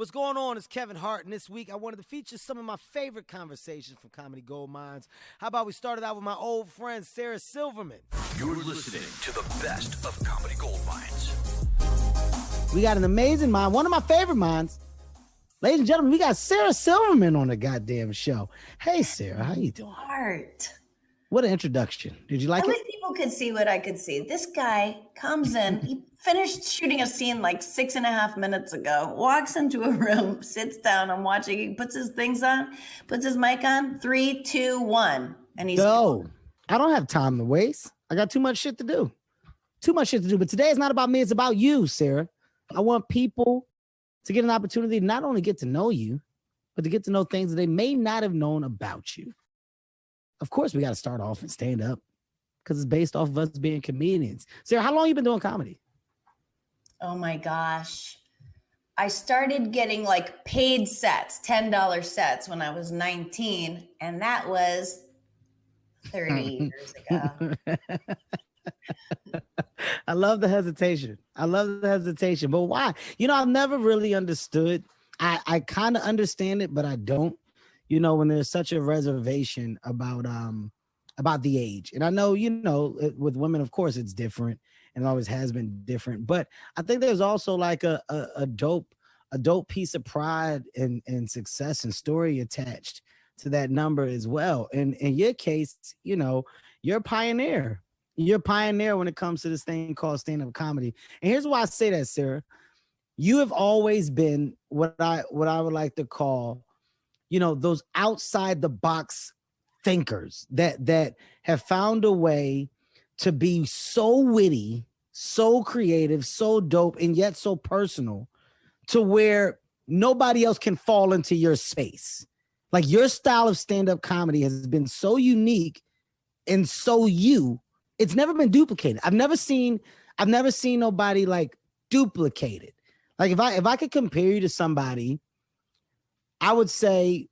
What's going on? It's Kevin Hart, and this week I wanted to feature some of my favorite conversations from Comedy Gold Mines. How about we started out with my old friend, Sarah Silverman. You're listening to the best of Comedy Gold Mines. We got an amazing mind, one of my favorite minds. Ladies and gentlemen, we got Sarah Silverman on the goddamn show. Hey, Sarah, how you doing? Art. What an introduction. Did you like I it? wish people could see what I could see. This guy comes in, he finished shooting a scene like 6.5 minutes ago, walks into a room, sits down, I'm watching, he puts his things on, puts his mic on, 3, 2, 1. And he's Go. I don't have time to waste. I got too much shit to do. But today is not about me, it's about you, Sarah. I want people to get an opportunity to not only get to know you, but to get to know things that they may not have known about you. Of course, we got to start off and stand up because it's based off of us being comedians. Sarah, how long you been doing comedy? Oh my gosh. I started getting like paid sets, $10 sets when I was 19, and that was 30 years ago. I love the hesitation. But why? You know, I've never really understood. I kind of understand it, but I don't. You know, when there's such a reservation about the age. And I know, you know, with women, of course, it's different and it always has been different. But I think there's also like a dope piece of pride and success and story attached to that number as well. And in your case, you know, you're a pioneer. You're a pioneer when it comes to this thing called stand-up comedy. And here's why I say that, Sarah. You have always been what I would like to call, you know, those outside the box thinkers that have found a way to be so witty, so creative, so dope, and yet so personal to where nobody else can fall into your space. Like your style of stand-up comedy has been so unique and so you, it's never been duplicated. I've never seen nobody like duplicate it. Like if I could compare you to somebody, I would say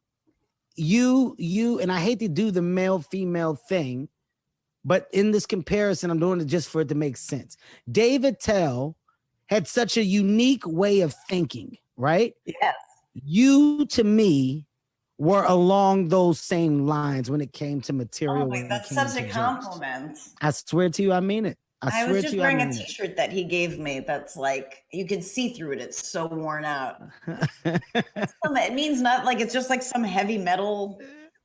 you, and I hate to do the male-female thing, but in this comparison, I'm doing it just for it to make sense. Dave Attell had such a unique way of thinking, right? Yes. You, to me, were along those same lines when it came to material. Oh, wait, that's such a compliment. I swear to you, I mean it. I was just wearing a t-shirt that he gave me that's like, you can see through it. It's so worn out. It means not like, it's just like some heavy metal,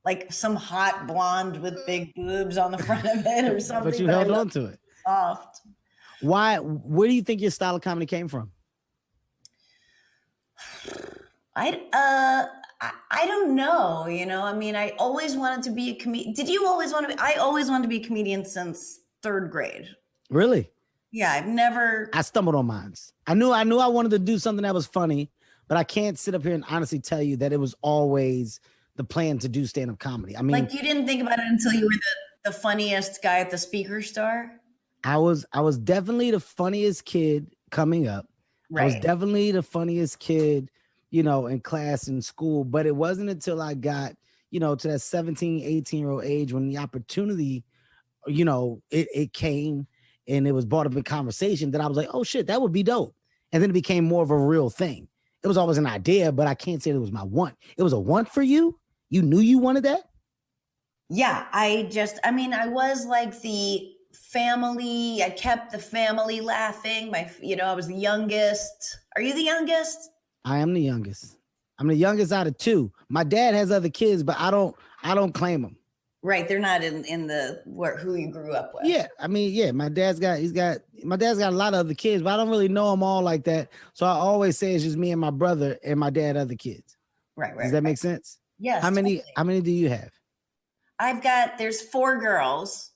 like some hot blonde with big boobs on the front of it or something. But you held on to it. Soft. Why? Where do you think your style of comedy came from? I don't know. You know, I mean, I always wanted to be a comedian. Did you always want to be? I always wanted to be a comedian since 3rd grade. Really? Yeah, I stumbled on mine. I knew I wanted to do something that was funny, but I can't sit up here and honestly tell you that it was always the plan to do stand-up comedy. I mean, like you didn't think about it until you were the funniest guy at the Speaker Star? I was definitely the funniest kid coming up. Right. I was definitely the funniest kid, you know, in class in school, but it wasn't until I got, you know, to that 17, 18-year-old age when the opportunity, you know, it came and it was brought up in conversation that I was like, oh shit, that would be dope. And then it became more of a real thing. It was always an idea, but I can't say it was my want. It was a want for you? You knew you wanted that? Yeah, I was like the family. I kept the family laughing. I was the youngest. Are you the youngest? I am the youngest. I'm the youngest out of 2. My dad has other kids, but I don't claim them. Right, they're not in who you grew up with. Yeah, I mean, yeah, my dad's got a lot of other kids, but I don't really know them all like that. So I always say it's just me and my brother and my dad other kids. Right. Does that make sense? Yes. How many do you have? There's 4 girls,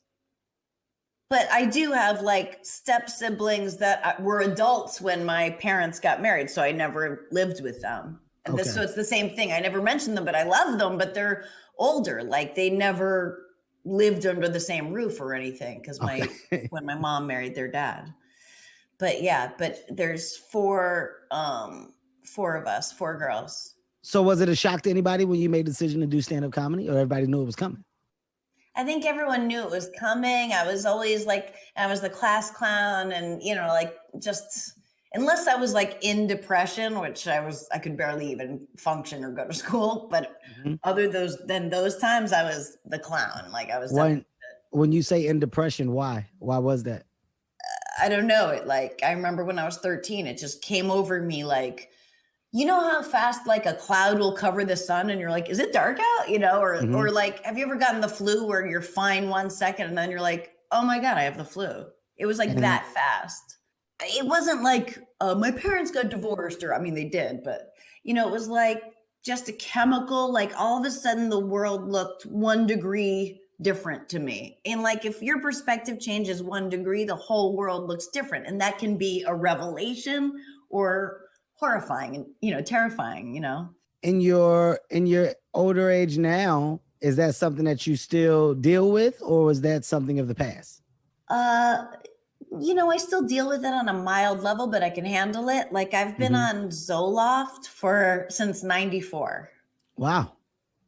but I do have like step siblings that were adults when my parents got married, so I never lived with them. And so it's the same thing. I never mentioned them, but I love them, but they're older. Like they never lived under the same roof or anything because when my mom married their dad. But yeah, there's 4 of us, 4 girls. So was it a shock to anybody when you made the decision to do stand-up comedy, or everybody knew it was coming? I think everyone knew it was coming. I was always like, I was the class clown and, you know, like just unless I was like in depression, which I could barely even function or go to school. But other than those times, I was the clown. Like I was. When you say in depression, why? Why was that? I don't know. I remember when I was 13, it just came over me like, you know how fast like a cloud will cover the sun and you're like, is it dark out? Or like, have you ever gotten the flu where you're fine 1 second and then you're like, oh my God, I have the flu. It was like that fast. It wasn't like my parents got divorced or, I mean, they did, but it was like just a chemical, like all of a sudden the world looked 1 degree different to me. And like, if your perspective changes 1 degree, the whole world looks different. And that can be a revelation or horrifying and, terrifying, In your older age now, is that something that you still deal with, or was that something of the past? I still deal with it on a mild level, but I can handle it. Like I've been on Zoloft since 94. Wow.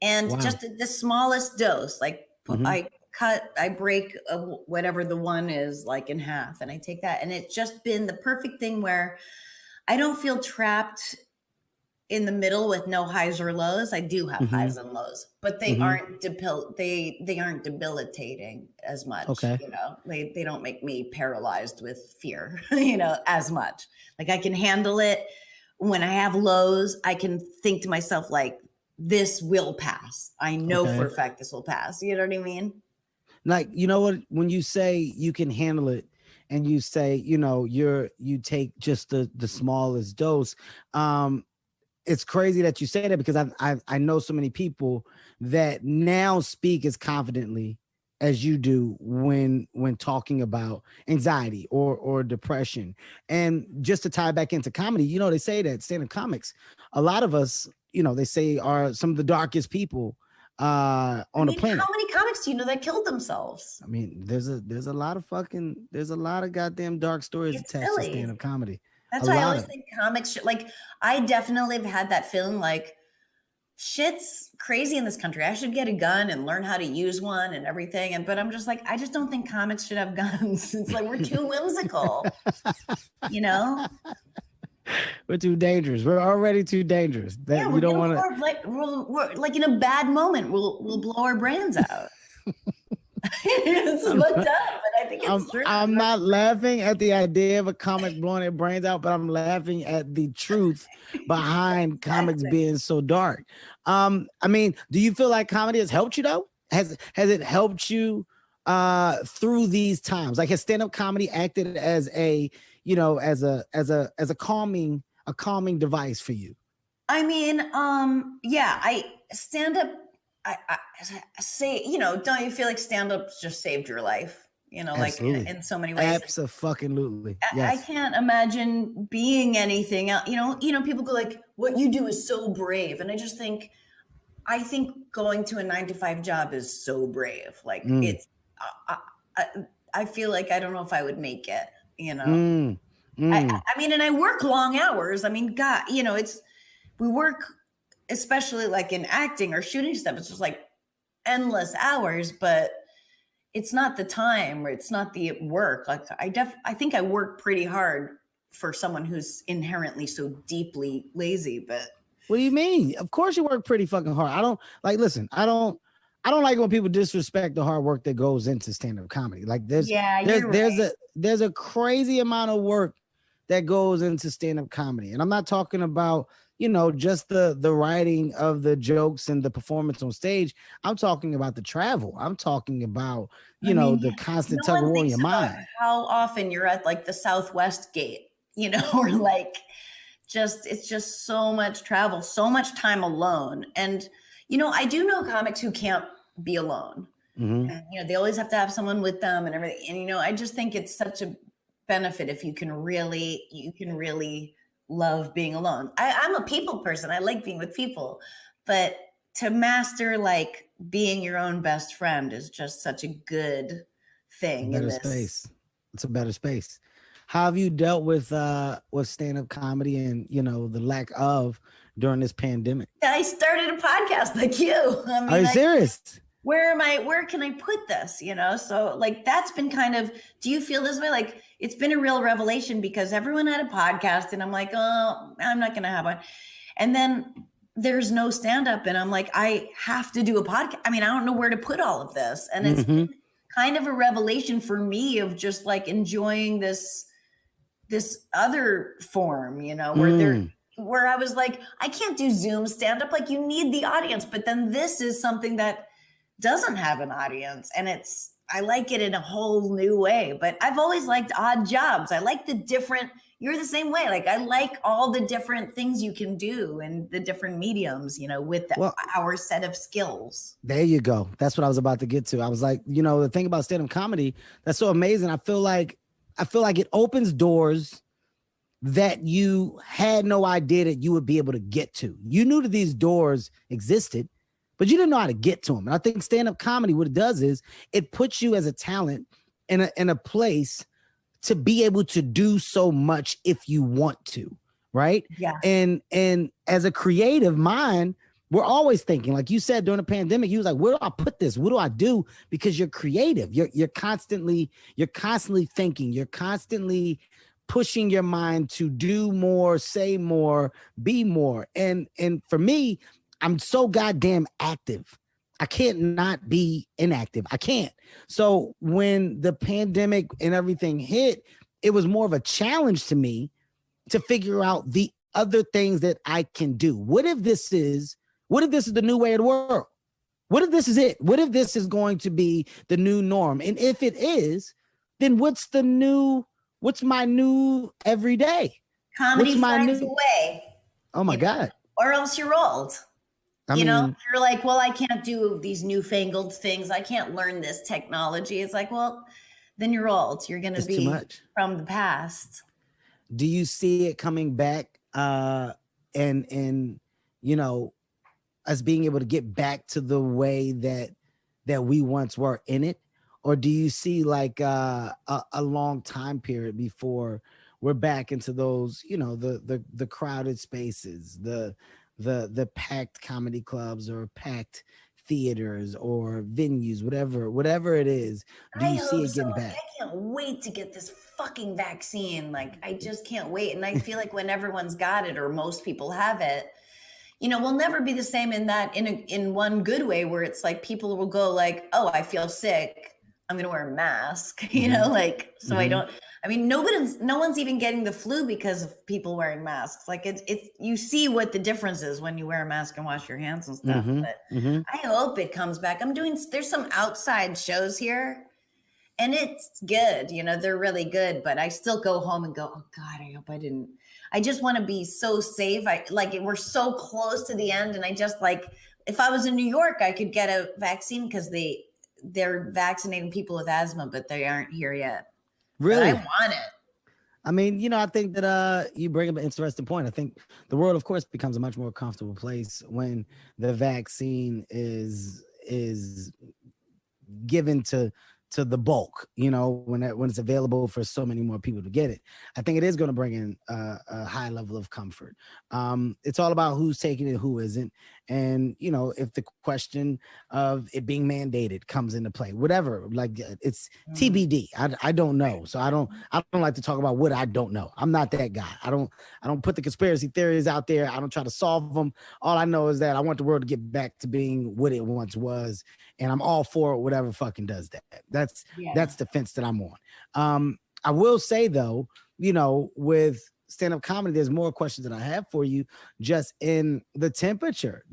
And just the smallest dose, like I break whatever the one is like in half and I take that. And it's just been the perfect thing where I don't feel trapped in the middle with no highs or lows. I do have highs and lows, but they aren't they aren't debilitating as much. Okay. They don't make me paralyzed with fear, as much. Like I can handle it. When I have lows, I can think to myself like, this will pass. I know for a fact this will pass. You know what I mean? Like, what, when you say you can handle it and you say, you take just the smallest dose, it's crazy that you say that because I know so many people that now speak as confidently as you do when talking about anxiety or depression. And just to tie back into comedy, they say that stand-up comics, a lot of us, they say are some of the darkest people on the planet. How many comics do you know that killed themselves? I mean, there's a lot of goddamn dark stories attached to stand-up comedy. That's why I always think comics should, like, I definitely have had that feeling like shit's crazy in this country. I should get a gun and learn how to use one and everything. But I'm just like, I just don't think comics should have guns. It's like, we're too whimsical, We're too dangerous. We're already too dangerous. We don't want to. We're like in a bad moment, we'll blow our brains out. It's fucked up, but I think it's true. I'm not laughing at the idea of a comic blowing their brains out, but I'm laughing at the truth behind comics being so dark. I mean, do you feel like comedy has helped you though? Has it helped you through these times? Like, has stand-up comedy acted as a calming device for you? I mean, I stand up. I say, don't you feel like stand-up just saved your life? Absolutely. Like in so many ways. Absolutely. Yes. I can't imagine being anything else. People go like, what you do is so brave. And I think going to a 9-to-5 job is so brave. Like I feel like I don't know if I would make it, I mean, and I work long hours. I mean, God, we work, especially like in acting or shooting stuff. It's just like endless hours, but it's not the time or it's not the work. Like I think I work pretty hard for someone who's inherently so deeply lazy, but. What do you mean? Of course you work pretty fucking hard. I don't like when people disrespect the hard work that goes into stand-up comedy. Like there's a crazy amount of work that goes into stand-up comedy. And I'm not talking about, just the writing of the jokes and the performance on stage. I'm talking about the travel. I'm talking about, the constant tug of war in your mind. How often you're at like the Southwest gate, or like it's just so much travel, so much time alone. And, I do know comics who can't be alone. Mm-hmm. And, they always have to have someone with them and everything. And, I just think it's such a benefit if you can really love being alone. I'm a people person. I like being with people, but to master like being your own best friend is just such a good thing. It's a better space. How have you dealt with stand-up comedy and the lack of during this pandemic? I started a podcast like you. Are you serious? where can I put this? So like, that's been kind of, do you feel this way? Like, it's been a real revelation because everyone had a podcast and I'm like, oh, I'm not going to have one. And then there's no stand-up and I'm like, I have to do a podcast. I mean, I don't know where to put all of this. And it's been kind of a revelation for me of just like enjoying this other form, where I was like, I can't do Zoom stand-up. Like, you need the audience, but then this is something that doesn't have an audience, and I like it in a whole new way. But I've always liked odd jobs. I like the different, you're the same way. Like, I like all the different things you can do and the different mediums, with our set of skills. There you go. That's what I was about to get to. I was like, the thing about stand-up comedy that's so amazing. I feel like it opens doors that you had no idea that you would be able to get to. You knew that these doors existed, but you didn't know how to get to them. And I think stand-up comedy, what it does is it puts you as a talent in a place to be able to do so much if you want to, right? Yeah. And as a creative mind, we're always thinking, like you said, during the pandemic, you was like, where do I put this? What do I do? Because you're creative. You're constantly thinking. You're constantly pushing your mind to do more, say more, be more. And for me, I'm so goddamn active. I can't not be inactive. I can't. So when the pandemic and everything hit, it was more of a challenge to me to figure out the other things that I can do. What if this is the new way of the world? What if this is it? What if this is going to be the new norm? And if it is, then what's my new everyday? Comedy finds a way. Oh my God. Or else you're old. I mean, you're like, well, I can't do these newfangled things. I can't learn this technology. It's like, well, then you're old. You're going to be from the past. Do you see it coming back and us being able to get back to the way that we once were in it? Or do you see like a long time period before we're back into those, the crowded spaces, the packed comedy clubs or packed theaters or venues, whatever it is? Do you see it getting back? I can't wait to get this fucking vaccine. Like, I just can't wait. And I feel like when everyone's got it or most people have it, we'll never be the same in one good way where it's like people will go like, oh, I feel sick, I'm going to wear a mask, no one's even getting the flu because of people wearing masks. Like you see what the difference is when you wear a mask and wash your hands and stuff. I hope it comes back. There's some outside shows here and it's good. They're really good, but I still go home and go, oh God, I hope I just want to be so safe. We're so close to the end. And I just if I was in New York, I could get a vaccine because they're vaccinating people with asthma, but they aren't here yet. Really? But I want it. I mean, I think that you bring up an interesting point. I think the world, of course, becomes a much more comfortable place when the vaccine is given to the bulk, when it's available for so many more people to get it. I think it is going to bring in a high level of comfort. It's all about who's taking it, who isn't. And, if the question of it being mandated comes into play, whatever, like it's TBD. I don't know. So I don't like to talk about what I don't know. I'm not that guy. I don't put the conspiracy theories out there. I don't try to solve them. All I know is that I want the world to get back to being what it once was. And I'm all for whatever fucking does that. That's the fence that I'm on. I will say though, with stand-up comedy, there's more questions that I have for you just in the temperature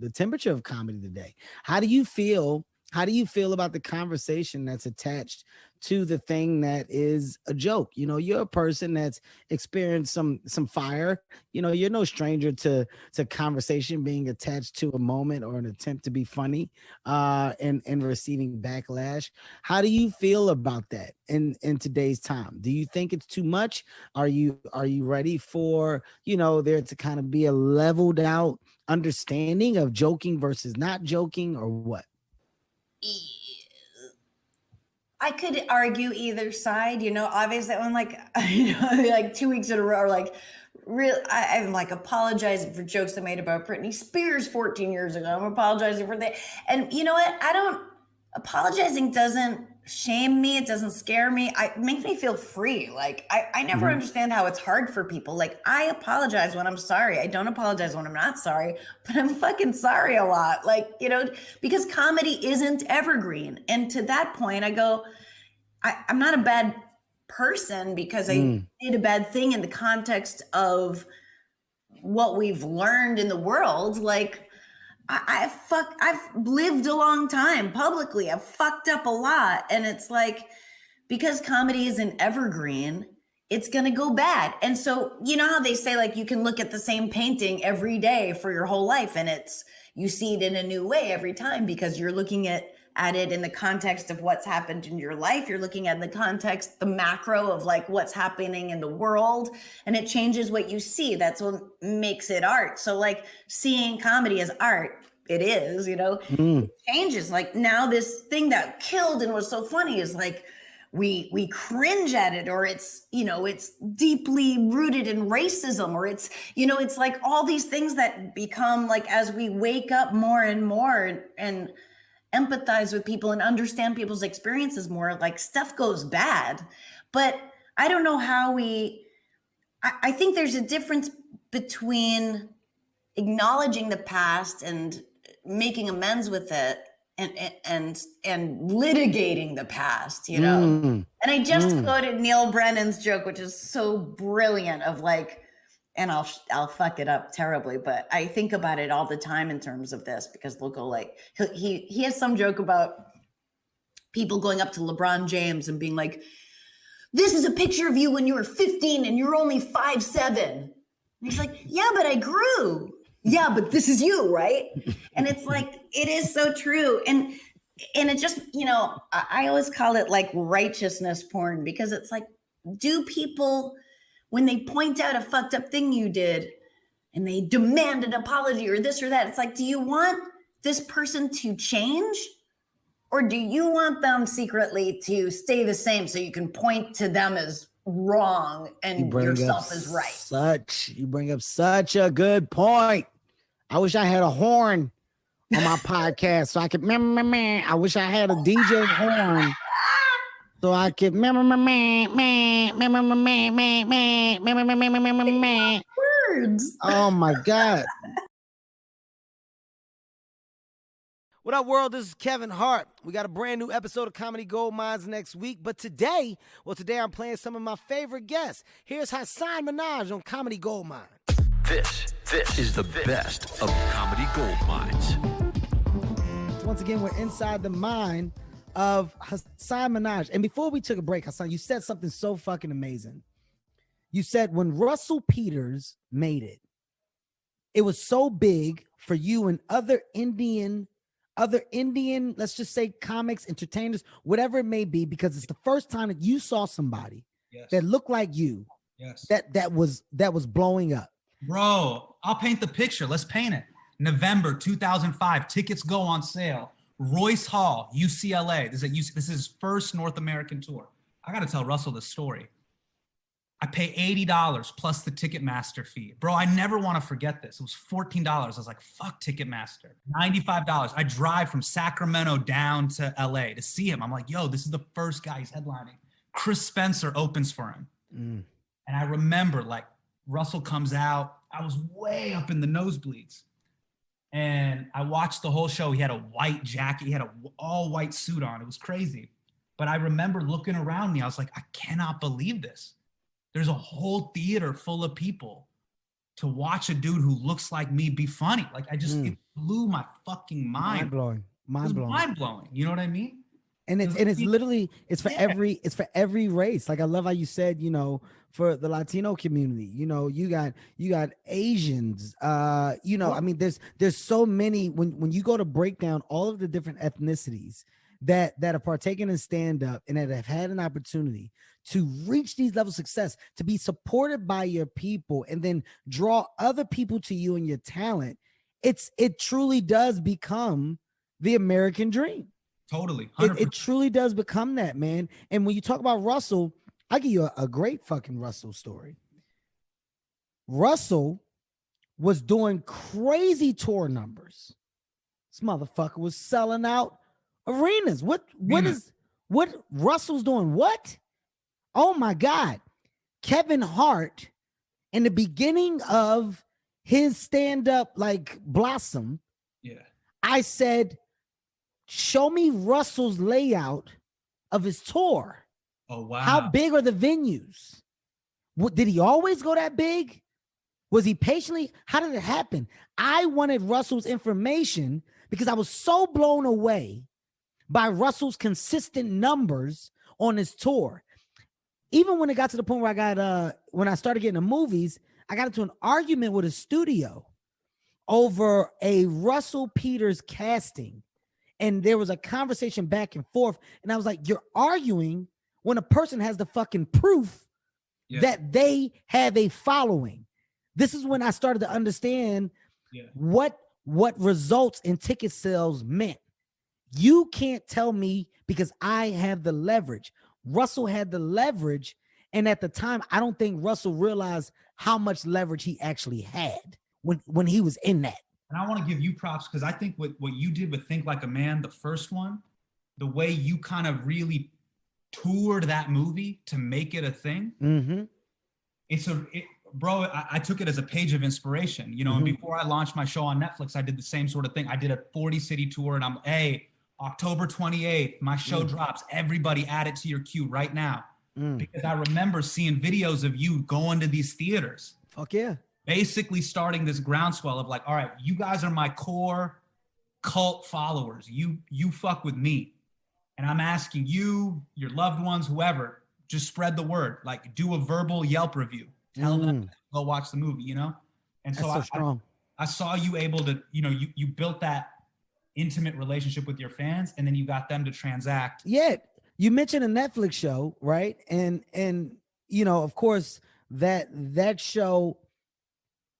of comedy today. How do you feel about the conversation that's attached to the thing that is a joke? You're a person that's experienced some fire. You're no stranger to conversation being attached to a moment or an attempt to be funny and receiving backlash. How do you feel about that in today's time? Do you think it's too much? Are you ready for there to kind of be a leveled out understanding of joking versus not joking, or what? I could argue either side, obviously when like 2 weeks in a row, I'm apologizing for jokes I made about Britney Spears 14 years ago. I'm apologizing for that. And you know what? apologizing doesn't shame me. It doesn't scare me. It makes me feel free. Like I never understand how it's hard for people. Like I apologize when I'm sorry. I don't apologize when I'm not sorry, but I'm fucking sorry a lot. Like, you know, because comedy isn't evergreen. And to that point, I go, I'm not a bad person because I did a bad thing in the context of what we've learned in the world. Like, I've lived a long time publicly. I've fucked up a lot. And it's like, because comedy is an evergreen, it's going to go bad. And so, you know how they say, like, you can look at the same painting every day for your whole life. And you see it in a new way every time because you're looking at it in the context of what's happened in your life. You're looking at the context, the macro of like what's happening in the world, and it changes what you see. That's what makes it art. So like seeing comedy as art, it is, you know, it changes. Like now this thing that killed and was so funny is like, we cringe at it, or it's, you know, it's deeply rooted in racism, or it's, you know, it's like all these things that become like, as we wake up more and more and empathize with people and understand people's experiences more, like stuff goes bad. But I don't know how I think there's a difference between acknowledging the past and making amends with it and litigating the past, you know? And I just quoted Neil Brennan's joke, which is so brilliant, of like, and I'll fuck it up terribly, but I think about it all the time in terms of this, because they'll go like, he has some joke about people going up to LeBron James and being like, this is a picture of you when you were 15 and you're only 5'7". And he's like, yeah, but I grew. Yeah, but this is you, right? And it's like, it is so true. And it just, you know, I always call it like righteousness porn, because it's like, do people, when they point out a fucked up thing you did and they demand an apology or this or that, it's like, do you want this person to change, or do you want them secretly to stay the same so you can point to them as wrong and yourself as right? You bring up such a good point. I wish I had a horn on my podcast so I could, I wish I had a DJ horn so I could, Words. Oh my God. What up, world? This is Kevin Hart. We got a brand new episode of Comedy Gold Mines next week. But today I'm playing some of my favorite guests. Here's Hasan Minhaj on Comedy Gold Mines. This is the best of Comedy Gold Mines. Once again, we're inside the mind of Hasan Minhaj. And before we took a break, Hasan, you said something so fucking amazing. You said when Russell Peters made it, it was so big for you and other Indian, let's just say comics, entertainers, whatever it may be, because it's the first time that you saw somebody that looked like you, that was blowing up. Bro, I'll paint the picture. Let's paint it. November 2005, tickets go on sale. Royce Hall, UCLA. This is his first North American tour. I got to tell Russell this story. I pay $80 plus the Ticketmaster fee. Bro, I never want to forget this. It was $14. I was like, fuck Ticketmaster. $95. I drive from Sacramento down to LA to see him. I'm like, yo, this is the first guy he's headlining. Chris Spencer opens for him. And I remember, like, Russell comes out. I was way up in the nosebleeds. And I watched the whole show. He had a white jacket. He had an all-white suit on. It was crazy. But I remember looking around me. I was like, I cannot believe this. There's a whole theater full of people to watch a dude who looks like me be funny. Like, it blew my fucking mind. Mind blowing. You know what I mean? And it's literally for every race. Like, I love how you said, you know, for the Latino community, you know, you got Asians, you know, I mean, there's so many, when you go to break down all of the different ethnicities that are partaking in stand-up and that have had an opportunity to reach these levels of success, to be supported by your people and then draw other people to you and your talent, it truly does become the American dream. Totally. It truly does become that, man. And when you talk about Russell, I'll give you a great fucking Russell story. Russell was doing crazy tour numbers. This motherfucker was selling out arenas. What Russell's doing? What? Oh my God. Kevin Hart, in the beginning of his stand-up like blossom, I said, show me Russell's layout of his tour. Oh, wow. How big are the venues? Did he always go that big? Was he patiently? How did it happen? I wanted Russell's information because I was so blown away by Russell's consistent numbers on his tour. Even when it got to the point where when I started getting the movies, I got into an argument with a studio over a Russell Peters casting. And there was a conversation back and forth. And I was like, you're arguing when a person has the fucking proof that they have a following. This is when I started to understand what results in ticket sales meant. You can't tell me because I have the leverage. Russell had the leverage. And at the time, I don't think Russell realized how much leverage he actually had when he was in that. And I want to give you props because I think what you did with Think Like a Man, the first one, the way you kind of really toured that movie to make it a thing. Mm-hmm. Bro, I took it as a page of inspiration, you know, and before I launched my show on Netflix, I did the same sort of thing. I did a 40-city tour and October 28th, my show drops. Everybody add it to your queue right now. Because I remember seeing videos of you going to these theaters. Fuck yeah. Basically starting this groundswell of like, all right, you guys are my core cult followers. You fuck with me. And I'm asking you, your loved ones, whoever, just spread the word. Like do a verbal Yelp review. Tell them to go watch the movie, you know? And so, That's so strong. I saw you able to, you know, you built that intimate relationship with your fans and then you got them to transact. Yeah. You mentioned a Netflix show, right? And you know, of course, that show,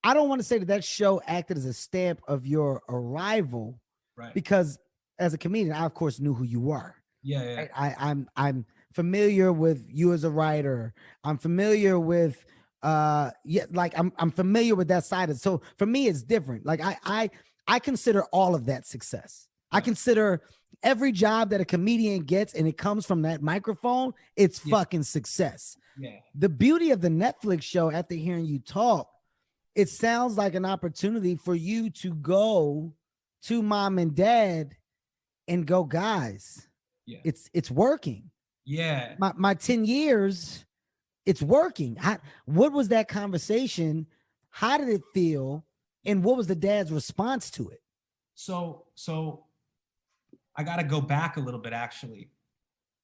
I don't want to say that show acted as a stamp of your arrival, right? Because as a comedian, I of course knew who you were. Yeah. Right? I'm familiar with you as a writer. I'm familiar with I'm familiar with that side of it. So for me, it's different. Like I consider all of that success. I consider every job that a comedian gets and it comes from that microphone, it's fucking success. Yeah. The beauty of the Netflix show, after hearing you talk, it sounds like an opportunity for you to go to mom and dad and go, guys, it's working. Yeah. My 10 years, it's working. What was that conversation? How did it feel? And what was the dad's response to it? So I got to go back a little bit, actually.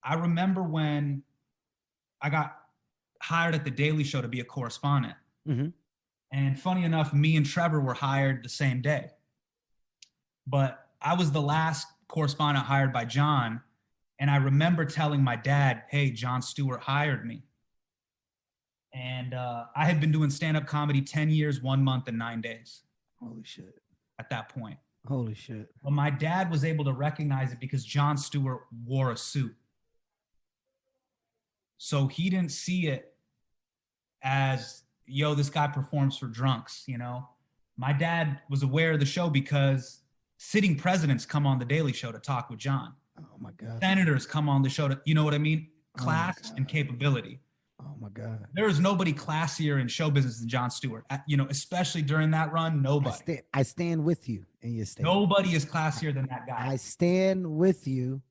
I remember when I got hired at The Daily Show to be a correspondent. Mm-hmm. And funny enough, me and Trevor were hired the same day. But I was the last correspondent hired by John. And I remember telling my dad, hey, Jon Stewart hired me. And I had been doing stand-up comedy 10 years, 1 month, and 9 days. Holy shit. At that point. Holy shit. But my dad was able to recognize it because Jon Stewart wore a suit. So he didn't see it as, yo, this guy performs for drunks, you know? My dad was aware of the show because sitting presidents come on The Daily Show to talk with John. Oh my God. Senators come on the show to, you know what I mean? Class and capability. Oh my God. There is nobody classier in show business than Jon Stewart. You know, especially during that run, nobody. I stand with you in your statement. Nobody is classier than that guy. I stand with you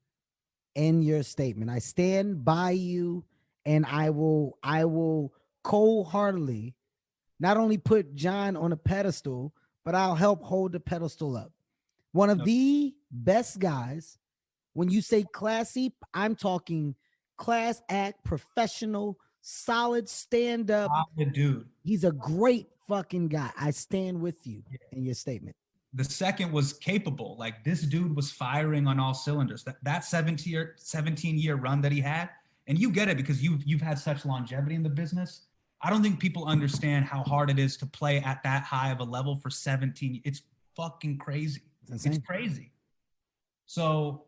in your statement. I stand by you, and I will cold-heartedly not only put John on a pedestal, but I'll help hold the pedestal up. One of the best guys. When you say classy, I'm talking class act, professional, solid stand-up. Dude. He's a great fucking guy. I stand with you in your statement. The second was capable. Like this dude was firing on all cylinders. That 17-year run that he had, and you get it because you've had such longevity in the business. I don't think people understand how hard it is to play at that high of a level for 17. It's fucking crazy. It's crazy. So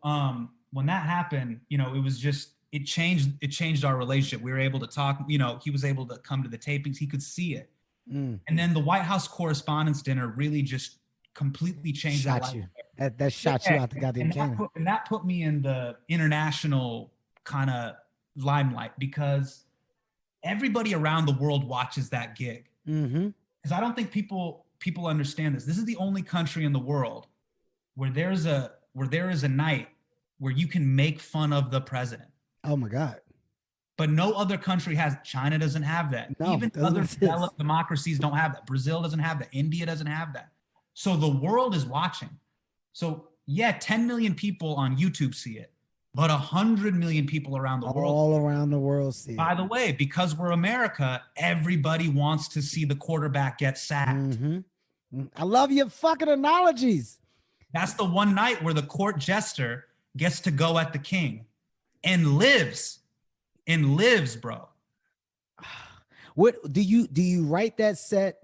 when that happened, you know, it was just, it changed our relationship. We were able to talk, you know, he was able to come to the tapings. He could see it. And then the White House Correspondents' Dinner really just completely changed my life. that shot you out the goddamn cannon. And that put me in the international kind of limelight because everybody around the world watches that gig. Mm-hmm. Because I don't think people understand this. This is the only country in the world where there is a night where you can make fun of the president. Oh my God. But no other country has. China doesn't have that. No, even other developed democracies don't have that. Brazil doesn't have that. India doesn't have that. So the world is watching. So yeah, 10 million people on YouTube see it, but 100 million people around the world. All around the world see it. By the way, because we're America, everybody wants to see the quarterback get sacked. Mm-hmm. I love your fucking analogies. That's the one night where the court jester gets to go at the king and lives, bro. What do you write that set?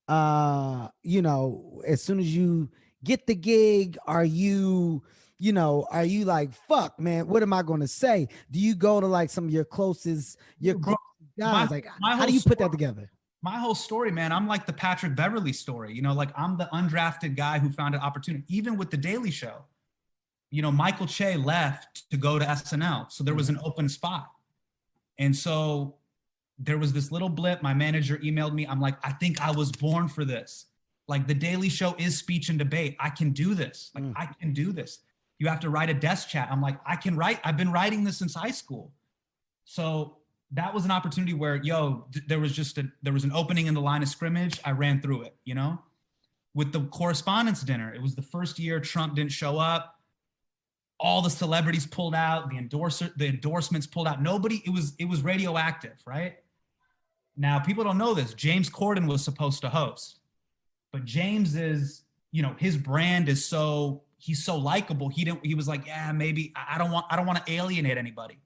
You know, as soon as you get the gig, are you like, fuck, man, what am I going to say? Do you go to like some of your closest guys? Like, how do you put that together? My whole story, man, I'm like the Patrick Beverly story. You know, like I'm the undrafted guy who found an opportunity. Even with the Daily Show, you know, Michael Che left to go to SNL, so there was an open spot, and so there was this little blip. My manager emailed me. I'm like, I think I was born for this. Like the Daily Show is speech and debate. I can do this. Like I can do this. You have to write a desk chat. I'm like, I can write. I've been writing this since high school. So that was an opportunity where, there was an opening in the line of scrimmage. I ran through it, you know? With the Correspondents' Dinner, it was the first year Trump didn't show up. All the celebrities pulled out, the endorsements pulled out. Nobody, it was radioactive, right? Now, people don't know this. James Corden was supposed to host, but James is, you know, his brand is he's so likable. He was like, yeah, maybe I don't want to alienate anybody.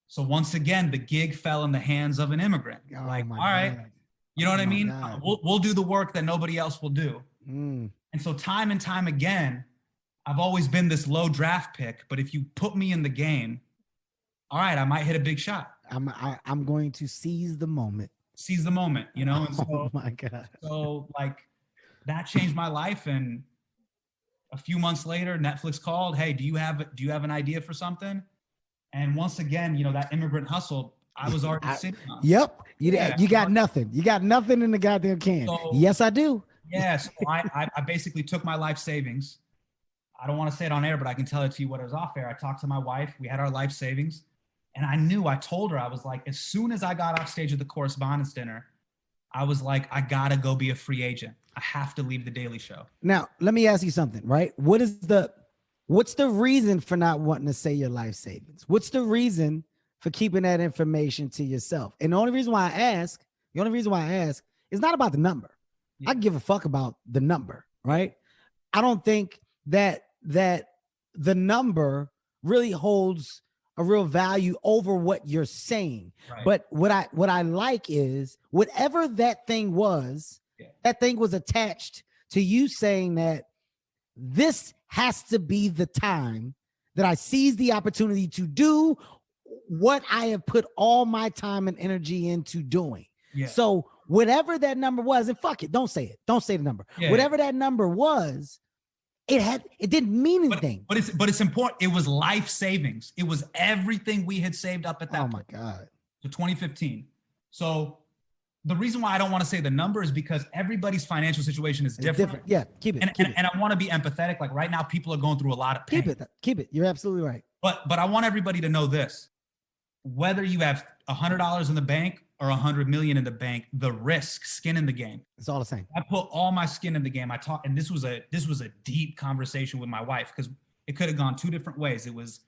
So once again, the gig fell in the hands of an immigrant. Oh, like, my all right, God. you know what I mean? God. We'll do the work that nobody else will do. And so time and time again, I've always been this low draft pick, but if you put me in the game, all right, I might hit a big shot. I'm going to seize the moment. Seize the moment, you know? And so, oh my God. So like that changed my life. And a few months later, Netflix called, hey, do you have an idea for something? And once again, you know, that immigrant hustle, I was already sitting on. Yep. You got nothing. You got nothing in the goddamn can. So, yes, I do. Yeah. So I basically took my life savings. I don't want to say it on air, but I can tell it to you what it was off air. I talked to my wife. We had our life savings. And I told her, I was like, as soon as I got off stage at the Correspondents' Dinner, I was like, I got to go be a free agent. I have to leave the Daily Show. Now, let me ask you something, right? What's the reason for not wanting to say your life savings? What's the reason for keeping that information to yourself? And the only reason why I ask is not about the number. Yeah. I give a fuck about the number, right? I don't think that the number really holds a real value over what you're saying. Right. But what I like is whatever that thing was, that thing was attached to you saying that this has to be the time that I seize the opportunity to do what I have put all my time and energy into doing. Yeah. So whatever that number was, and fuck it, don't say it. Don't say the number. Yeah. Whatever that number was, it didn't mean anything. But it's important. It was life savings. It was everything we had saved up at that point. Oh my God. So 2015. So the reason why I don't want to say the number is because everybody's financial situation is different. Yeah, keep it. And I want to be empathetic. Like right now, people are going through a lot of pain. Keep it. You're absolutely right. But I want everybody to know this. Whether you have $100 in the bank or 100 million in the bank, the risk, skin in the game. It's all the same. I put all my skin in the game. And this was a deep conversation with my wife because it could have gone two different ways. It was,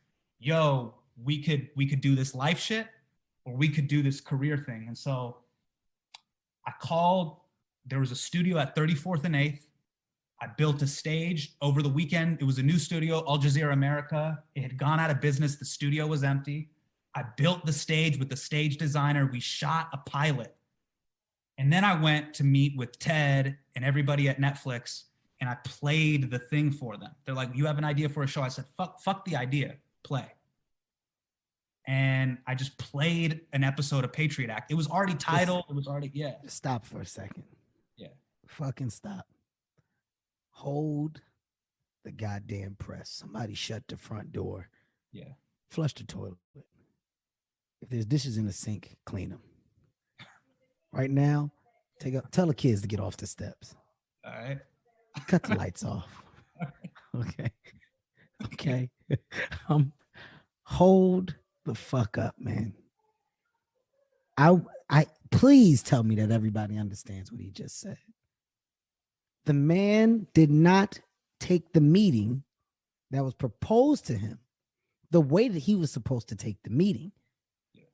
we could do this life shit or we could do this career thing. And so I called, there was a studio at 34th and 8th. I built a stage over the weekend. It was a new studio, Al Jazeera America. It had gone out of business. The studio was empty. I built the stage with the stage designer. We shot a pilot. And then I went to meet with Ted and everybody at Netflix and I played the thing for them. They're like, you have an idea for a show? I said, fuck the idea, play. And I just played an episode of Patriot Act. It was already titled. It was already, yeah. Stop for a second. Yeah. Fucking stop. Hold the goddamn press. Somebody shut the front door. Yeah. Flush the toilet. If there's dishes in the sink, clean them. Right now, tell the kids to get off the steps. All right. Cut the lights off. Okay. Okay. Hold the fuck up, man. I please tell me that everybody understands what he just said. The man did not take the meeting that was proposed to him the way that he was supposed to take the meeting.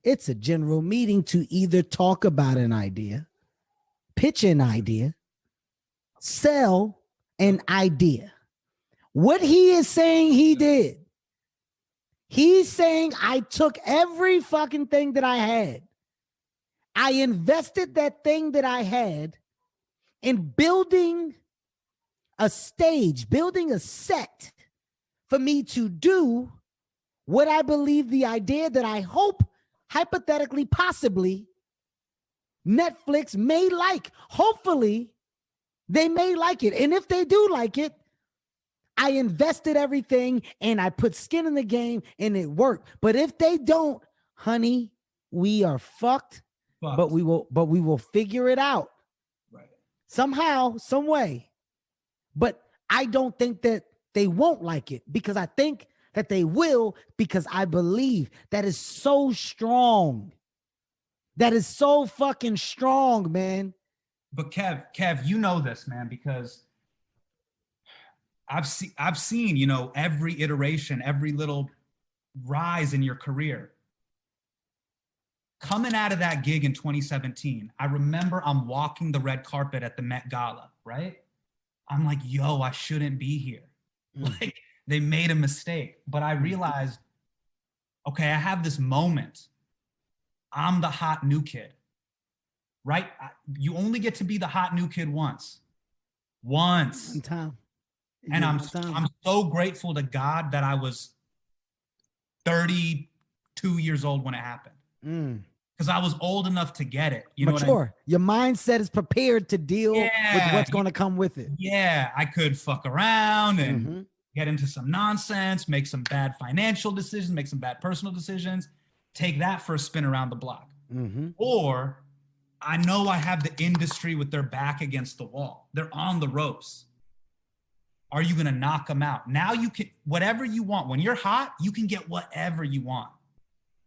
It's a general meeting to either talk about an idea, pitch an idea, sell an idea. What he is saying he did, he's saying I took every fucking thing that I had. I invested that thing that I had in building a stage, building a set for me to do what I believe the idea that I hope, hypothetically, possibly, Netflix may like. Hopefully, they may like it. And if they do like it, I invested everything and I put skin in the game and it worked. But if they don't, honey, we are fucked. But we will figure it out. Right. Somehow, some way. But I don't think that they won't like it, because I think that they will, because I believe that is so strong. That is so fucking strong, man. But Kev, you know this, man, because I've seen, you know, every iteration, every little rise in your career. Coming out of that gig in 2017, I remember I'm walking the red carpet at the Met Gala, right? I'm like, yo, I shouldn't be here. Like, they made a mistake. But I realized, okay, I have this moment. I'm the hot new kid, right? You only get to be the hot new kid once. One time. And I'm so grateful to God that I was 32 years old when it happened. Because I was old enough to get it. You know what I mean? Your mindset is prepared to deal with what's going to come with it. Yeah, I could fuck around and get into some nonsense, make some bad financial decisions, make some bad personal decisions, take that for a spin around the block. Or I know I have the industry with their back against the wall. They're on the ropes. Are you going to knock them out? Now you can, whatever you want. When you're hot, you can get whatever you want.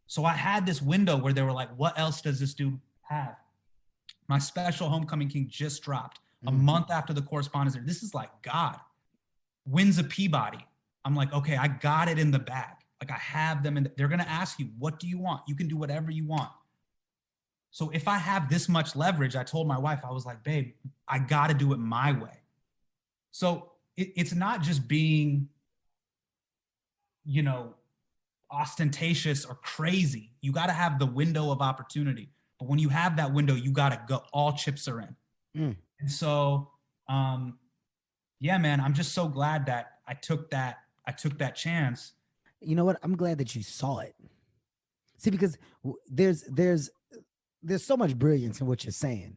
So I had this window where they were like, what else does this dude have? My special Homecoming King just dropped a month after the correspondence. This is like God wins a Peabody. I'm like, okay, I got it in the bag. Like, I have them, and they're going to ask you, what do you want? You can do whatever you want. So if I have this much leverage, I told my wife, I was like, babe, I got to do it my way. So it's not just being, you know, ostentatious or crazy. You got to have the window of opportunity. But when you have that window, you got to go. All chips are in. And so, yeah, man, I'm just so glad that I took that chance. You know what? I'm glad that you saw it. See, because there's so much brilliance in what you're saying,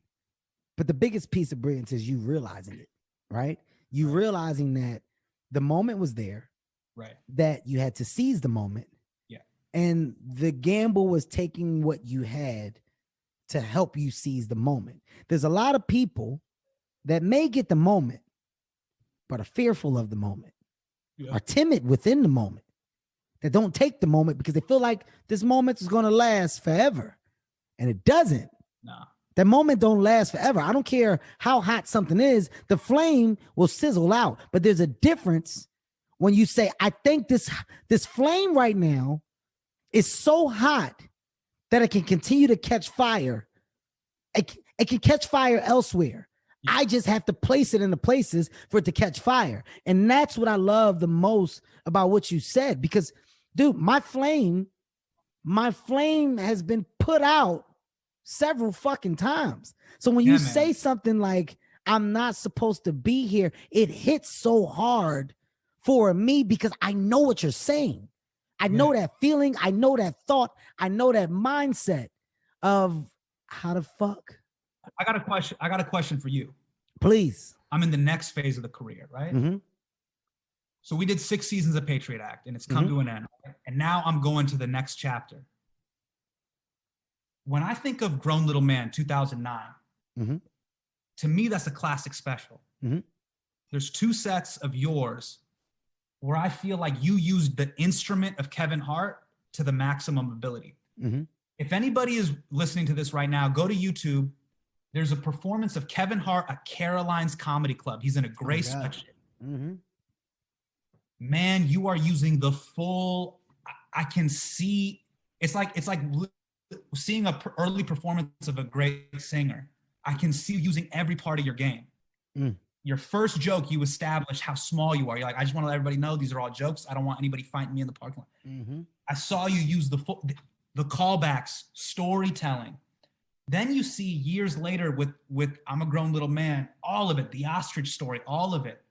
but the biggest piece of brilliance is you realizing it, right? You realizing that the moment was there, right? That you had to seize the moment. Yeah. And the gamble was taking what you had to help you seize the moment. There's a lot of people that may get the moment, but are fearful of the moment, are timid within the moment, that don't take the moment because they feel like this moment is going to last forever. And it doesn't. No. That moment don't last forever. I don't care how hot something is. The flame will sizzle out. But there's a difference when you say, I think this flame right now is so hot that it can continue to catch fire. It can catch fire elsewhere. I just have to place it in the places for it to catch fire. And that's what I love the most about what you said. Because, dude, my flame has been put out several fucking times. So when you say something like, I'm not supposed to be here, it hits so hard for me because I know what you're saying. I know that feeling. I know that thought. I know that mindset of how the fuck. I got a question for you. Please. I'm in the next phase of the career, right? So we did 6 seasons of Patriot Act, and it's come to an end. And now I'm going to the next chapter. When I think of Grown Little Man, 2009, to me, that's a classic special. There's 2 sets of yours where I feel like you used the instrument of Kevin Hart to the maximum ability. If anybody is listening to this right now, go to YouTube. There's a performance of Kevin Hart at Caroline's Comedy Club. He's in a gray sweatshirt. Man, you are using the full, I can see, it's like seeing an early performance of a great singer. I can see you using every part of your game. Your first joke, you establish how small you are. You're like, I just want to let everybody know these are all jokes. I don't want anybody fighting me in the parking lot. I saw you use the callbacks, storytelling. Then you see years later with I'm a Grown Little Man, all of it, the ostrich story, all of it.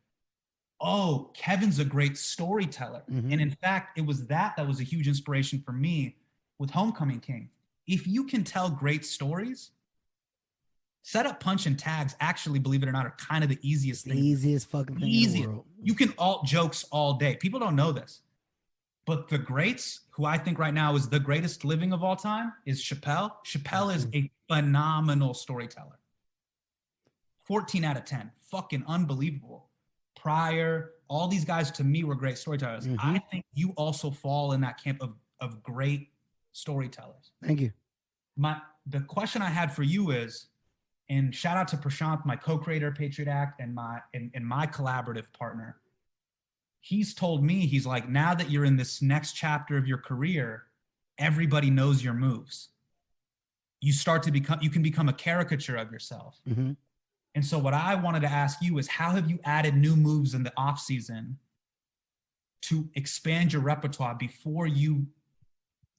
Oh, Kevin's a great storyteller. And in fact, it was that was a huge inspiration for me with Homecoming King. If you can tell great stories, set up punch and tags, actually, believe it or not, are kind of the easiest thing. Easiest fucking thing in the world. You can alt jokes all day. People don't know this. But the greats, who I think right now is the greatest living of all time, is Chappelle. Chappelle is a phenomenal storyteller. 14 out of 10. Fucking unbelievable. Pryor, all these guys to me were great storytellers. I think you also fall in that camp of great storytellers. Thank you. The question I had for you is, and shout out to Prashant, my co-creator of Patriot Act and my collaborative partner. He's told me, he's like, now that you're in this next chapter of your career, everybody knows your moves. You can become a caricature of yourself. And so what I wanted to ask you is, how have you added new moves in the off season to expand your repertoire before you?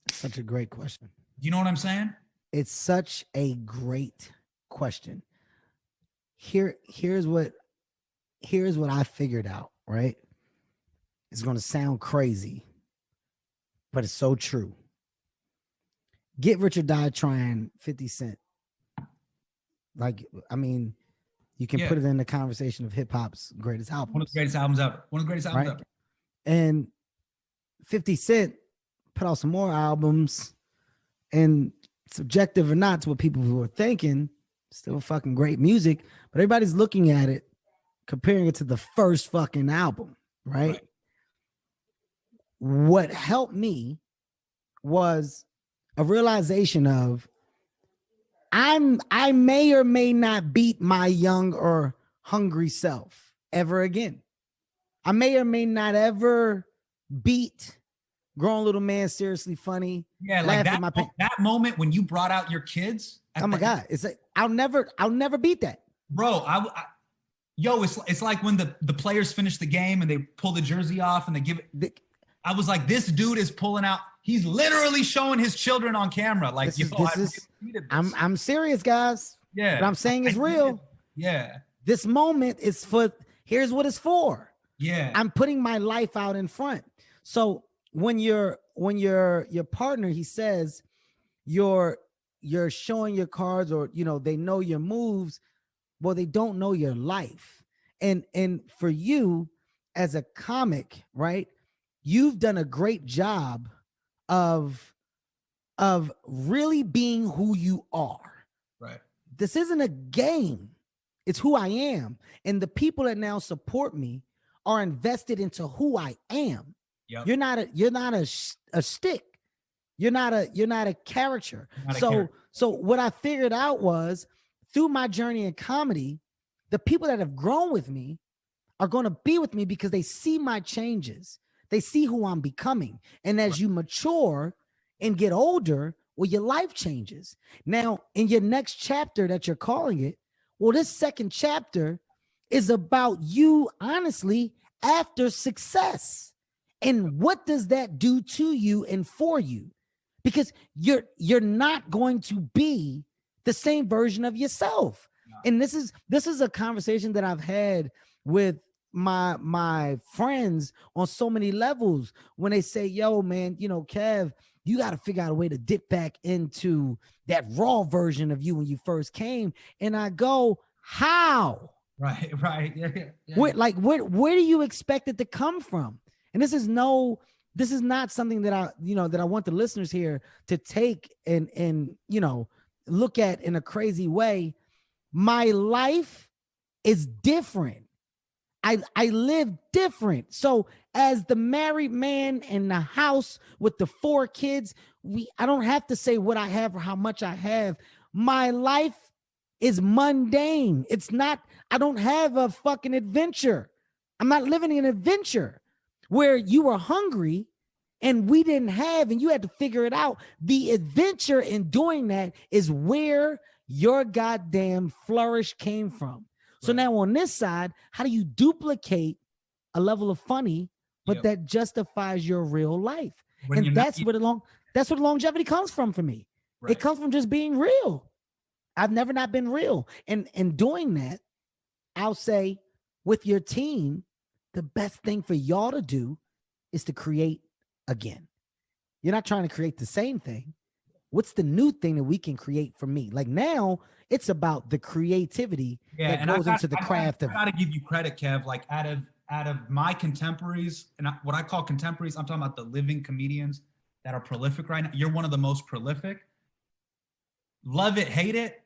Such a great question. You know what I'm saying? It's such a great question. Here's what I figured out, right? It's going to sound crazy, but it's so true. Get Rich or Die Trying 50 Cent. Like, I mean, you can put it in the conversation of hip hop's greatest albums. One of the greatest albums ever. One of the greatest albums ever. And 50 Cent put out some more albums, and subjective or not to what people were thinking, still fucking great music, but everybody's looking at it, comparing it to the first fucking album, right? What helped me was a realization of I may or may not beat my young or hungry self ever again. I may or may not ever beat Grown Little Man, Seriously Funny. Yeah, like that moment when you brought out your kids. Oh my God. It's like, I'll never beat that. Bro, it's like when the players finish the game and they pull the jersey off and they give it. I was like, this dude is pulling out. He's literally showing his children on camera. Like, I'm serious, guys. Yeah. What I'm saying is real. Yeah. This moment is here's what it's for. Yeah. I'm putting my life out in front. So when your partner, he says you're showing your cards, or they know your moves, well, they don't know your life. And for you as a comic, right, you've done a great job of really being who you are. Right. This isn't a game. It's who I am. And the people that now support me are invested into who I am. Yep. You're not a stick. You're not a character. So what I figured out was, through my journey in comedy, the people that have grown with me are going to be with me because they see my changes. They see who I'm becoming. And as you mature and get older, well, your life changes. Now, in your next chapter that you're calling it, well, this second chapter is about you, honestly, after success. And what does that do to you and for you? Because you're not going to be the same version of yourself. No. And this is a conversation that I've had with my friends on so many levels, when they say, yo, man, Kev, you got to figure out a way to dip back into that raw version of you when you first came. And I go, how? Right, right. Yeah, yeah, yeah. Where do you expect it to come from? And this is not something that I want the listeners here to take and look at in a crazy way. My life is different. I live different. So as the married man in the house with the 4 kids, I don't have to say what I have or how much I have. My life is mundane. It's not, I don't have a fucking adventure. I'm not living an adventure where you were hungry and we didn't have, and you had to figure it out. The adventure in doing that is where your goddamn flourish came from. So now on this side, how do you duplicate a level of funny, but that justifies your real life? And that's where the longevity comes from for me. Right. It comes from just being real. I've never not been real. And doing that, I'll say with your team, the best thing for y'all to do is to create again. You're not trying to create the same thing. What's the new thing that we can create for me? Like now, it's about the creativity that goes into the craft of. I gotta give you credit, Kev. Like out of my contemporaries, and what I call contemporaries, I'm talking about the living comedians that are prolific right now. You're one of the most prolific. Love it, hate it,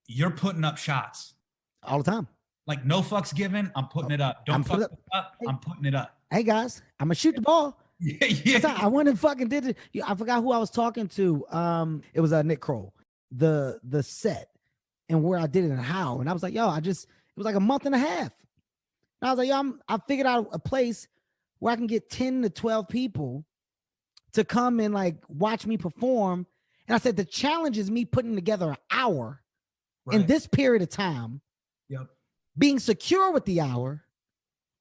you're putting up shots all the time. Like no fucks given, I'm putting it up. Don't fuck it up, I'm putting it up. Hey guys, I'm gonna shoot the ball. Yeah. I went and fucking did it. I forgot who I was talking to. It was Nick Kroll, the set, and where I did it and how. And I was like, yo, it was like a month and a half. And I was like, yo, I figured out a place where I can get 10 to 12 people to come and like watch me perform. And I said, the challenge is me putting together an hour in this period of time, being secure with the hour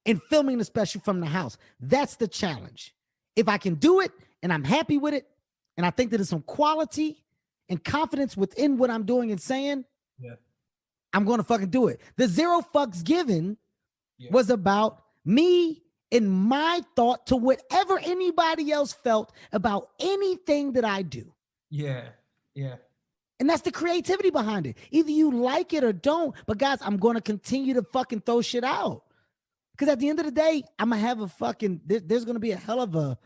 and filming the special from the house. That's the challenge. If I can do it and I'm happy with it, and I think that there's some quality and confidence within what I'm doing and saying, I'm going to fucking do it. The zero fucks given was about me and my thought to whatever anybody else felt about anything that I do. Yeah. And that's the creativity behind it. Either you like it or don't. But guys, I'm going to continue to fucking throw shit out. Because at the end of the day, I'm going to have a fucking, there's going to be a hell of a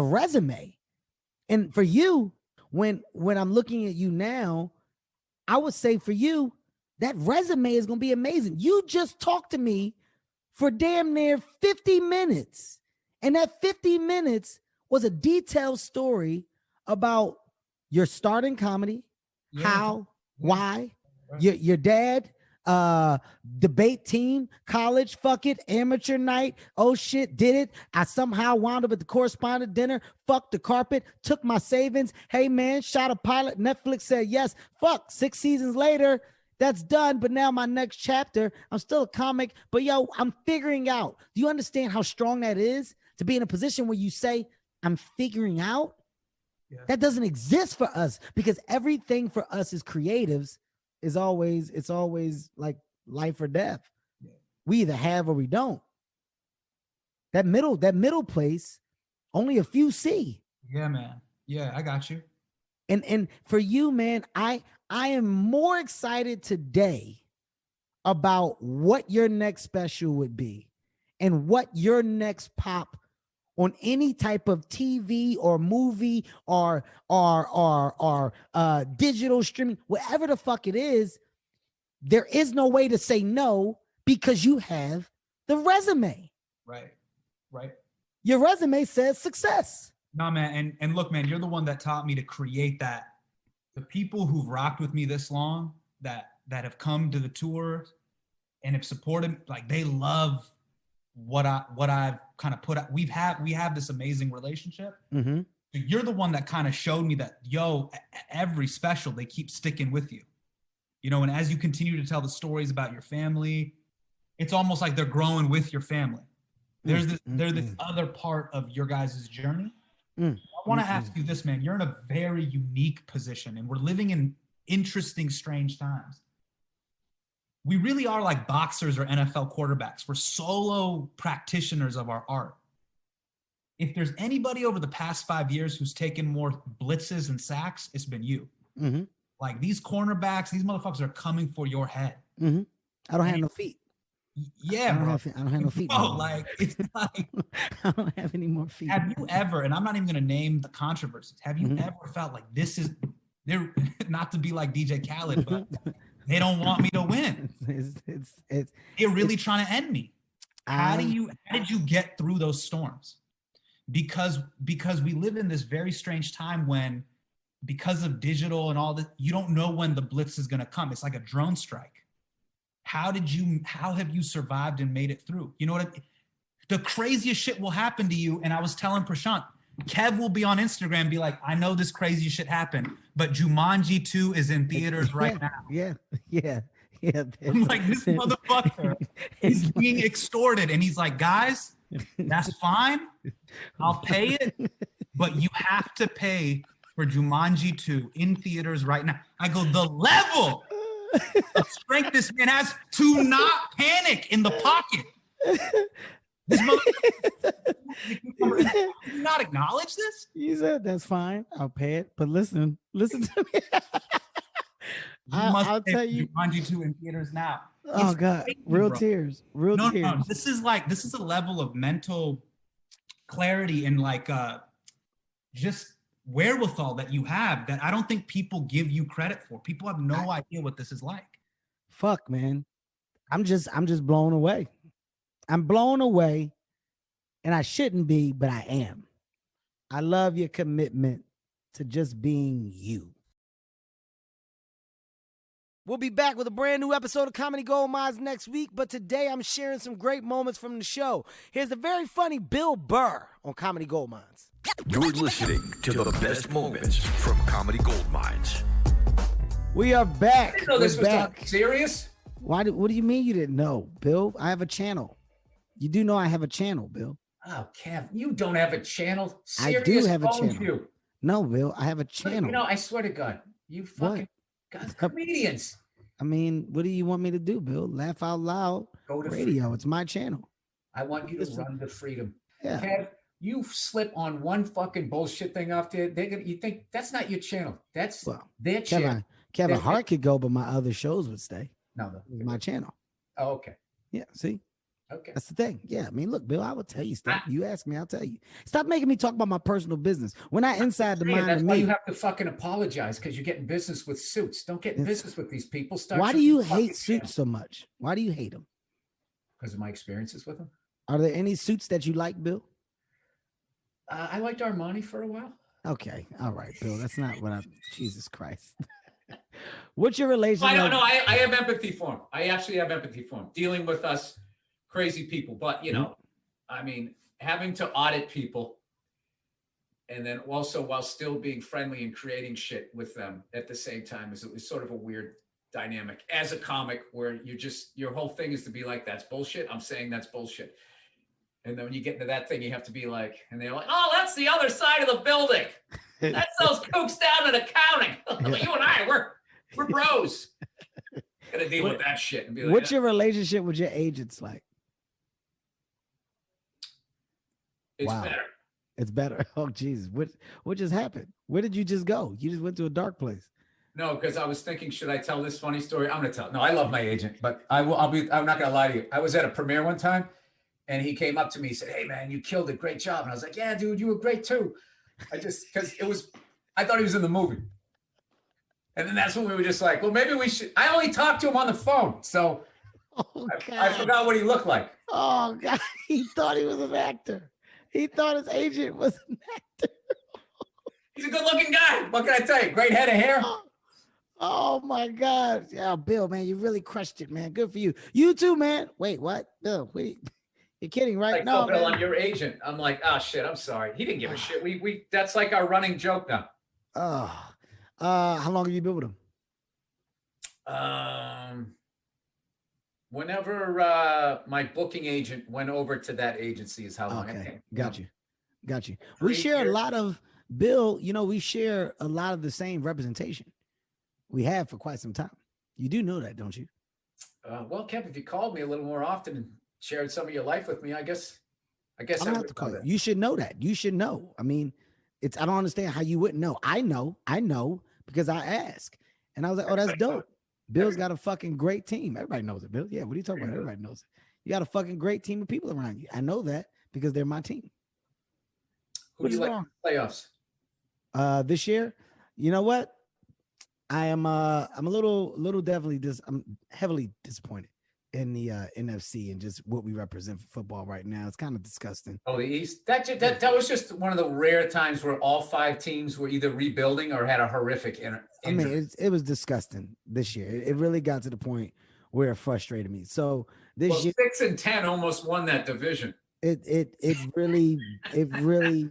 resume. And for you, when I'm looking at you now, I would say for you, that resume is going to be amazing. You just talked to me for damn near 50 minutes. And that 50 minutes was a detailed story about your starting comedy, how, why, your dad, debate team, college, fuck it, amateur night, oh shit, did it. I somehow wound up at the correspondent dinner, fucked the carpet, took my savings. Hey man, shot a pilot. Netflix said yes. Fuck, 6 seasons later, that's done. But now my next chapter, I'm still a comic, but yo, I'm figuring out. Do you understand how strong that is to be in a position where you say, I'm figuring out? Yeah. That doesn't exist for us because everything for us as creatives is always, it's always like life or death. Yeah. We either have or we don't. That middle place, only a few see. Yeah, man. Yeah, I got you. And for you, man, I am more excited today about what your next special would be and what your next pop on any type of TV or movie or digital streaming, whatever the fuck it is, there is no way to say no because you have the resume. Right. Your resume says success. No, man. And look, man, you're the one that taught me to create that. The people who've rocked with me this long, that have come to the tour and have supported, like they love what I've kind of put out. We have this amazing relationship. Mm-hmm. You're the one that kind of showed me that, yo, every special, they keep sticking with you, you know, and as you continue to tell the stories about your family, it's almost like they're growing with your family. There's this other part of your guys' journey. I want to ask you this, man, you're in a very unique position and we're living in interesting, strange times. We really are like boxers or NFL quarterbacks. We're solo practitioners of our art. If there's anybody over the past 5 years who's taken more blitzes and sacks, it's been you. Mm-hmm. Like these cornerbacks, these motherfuckers are coming for your head. Mm-hmm. I don't have no feet. Yeah, I bro. don't have no feet. Bro, no more. like it's like, I don't have any more feet. have you ever, and I'm not even gonna name the controversies, have you Mhm. ever felt like this is they're not to be like DJ Khaled, but they don't want me to win. It's They're really trying to end me. How I- did you get through those storms? Because we live in this very strange time when, because of digital and all this, you don't know when the blitz is gonna come. It's like a drone strike. How have you survived and made it through? You know what I mean? The craziest shit will happen to you. And I was telling Prashant, Kev will be on Instagram and be like, I know this crazy shit happened, but Jumanji 2 is in theaters right now. Yeah. I'm like, this motherfucker is being extorted. And he's like, guys, that's fine. I'll pay it, but you have to pay for Jumanji 2 in theaters right now. I go, the level of strength this man has to not panic in the pocket. This motherfucker, do you not acknowledge this? You said that's fine. I'll pay it. But listen to me. I'll pay tell for you. Jumanji 2 in theaters now. Oh It's God, crazy, real bro. tears. No. This is a level of mental clarity and just wherewithal that you have that I don't think people give you credit for. People have no idea what this is like. Fuck, man. I'm just blown away. I'm blown away, and I shouldn't be, but I am. I love your commitment to just being you. We'll be back with a brand new episode of Comedy Gold Mines next week, but today I'm sharing some great moments from the show. Here's the very funny Bill Burr on Comedy Gold Mines. You're listening to the best moments from Comedy Gold Mines. We are back. I didn't know this We're was back. not serious. What do you mean you didn't know, Bill? I have a channel. You do know I have a channel, Bill. Oh, Kev, you don't have a channel. I do Sirius have a owns channel. You. No, Bill, I have a channel. You know, I swear to God, you fucking guys, comedians. I mean, what do you want me to do, Bill? Laugh out loud. Go to Radio. freedom. It's my channel. I want you to run to freedom. Yeah. Kev, you slip on one fucking bullshit thing off there. You think that's not your channel. That's their channel. Kevin Hart could go, but my other shows would stay. No. It's my channel. Oh, okay. Yeah, see? Okay. That's the thing. Yeah, I mean, look, Bill, I will tell you stuff. You ask me, I'll tell you. Stop making me talk about my personal business. We're not inside the mind That's of why me. you have to fucking apologize, because you're getting business with suits. Don't get in business with these people. Why do you hate suits so much? Why do you hate them? Because of my experiences with them. Are there any suits that you like, Bill? I liked Armani for a while. Okay. All right, Bill. That's not what Jesus Christ. What's your relationship? I don't know. I have empathy for him. I actually have empathy for him dealing with us crazy people. But, you know, I mean, having to audit people and then also while still being friendly and creating shit with them at the same time is sort of a weird dynamic as a comic where your whole thing is to be like, that's bullshit. I'm saying that's bullshit. And then when you get into that thing, you have to be like, and they're like, oh, that's the other side of the building. That's those kooks down in accounting. You and I, we're bros. Gotta deal with that shit. And be like, what's your relationship with your agents like? It's better. It's better. Oh, Jesus. What just happened? Where did you just go? You just went to a dark place. No, because I was thinking, should I tell this funny story? I'm gonna tell. No, I love my agent, but I'm not gonna lie to you. I was at a premiere one time and he came up to me and said, hey man, you killed it. Great job. And I was like, yeah, dude, you were great too. I thought he was in the movie. And then that's when we were just like, well, maybe we should. I only talked to him on the phone. So I forgot what he looked like. Oh God. He thought he was an actor. He thought his agent was an actor. He's a good looking guy. What can I tell you? Great head of hair. Oh my God. Yeah, Bill, man, you really crushed it, man. Good for you. You too, man. Wait, what? Bill, wait. You're kidding, right? Like, No, Bill, man. I'm your agent. I'm like, oh shit, I'm sorry. He didn't give a shit. We that's like our running joke now. How long have you been with him? Whenever my booking agent went over to that agency is how long. Okay, got you. We share a lot of, Bill, we share a lot of the same representation. We have for quite some time. You do know that, don't you? Well, Kev, if you called me a little more often and shared some of your life with me, I guess I don't have to call you. You should know that. You should know. I mean, I don't understand how you wouldn't know. I know because I ask. And I was like, oh, that's dope. Bill's got a fucking great team. Everybody knows it, Bill. Yeah, what are you talking about? Everybody knows it. You got a fucking great team of people around you. I know that because they're my team. Who do you like in the playoffs? This year, you know what? I'm a little definitely I'm heavily disappointed in the NFC and just what we represent for football right now. It's kind of disgusting. Oh, the East. That was just one of the rare times where all 5 teams were either rebuilding or had a horrific injury. I mean, it was disgusting this year. It really got to the point where it frustrated me. So this year, 6 and 10 almost won that division. It really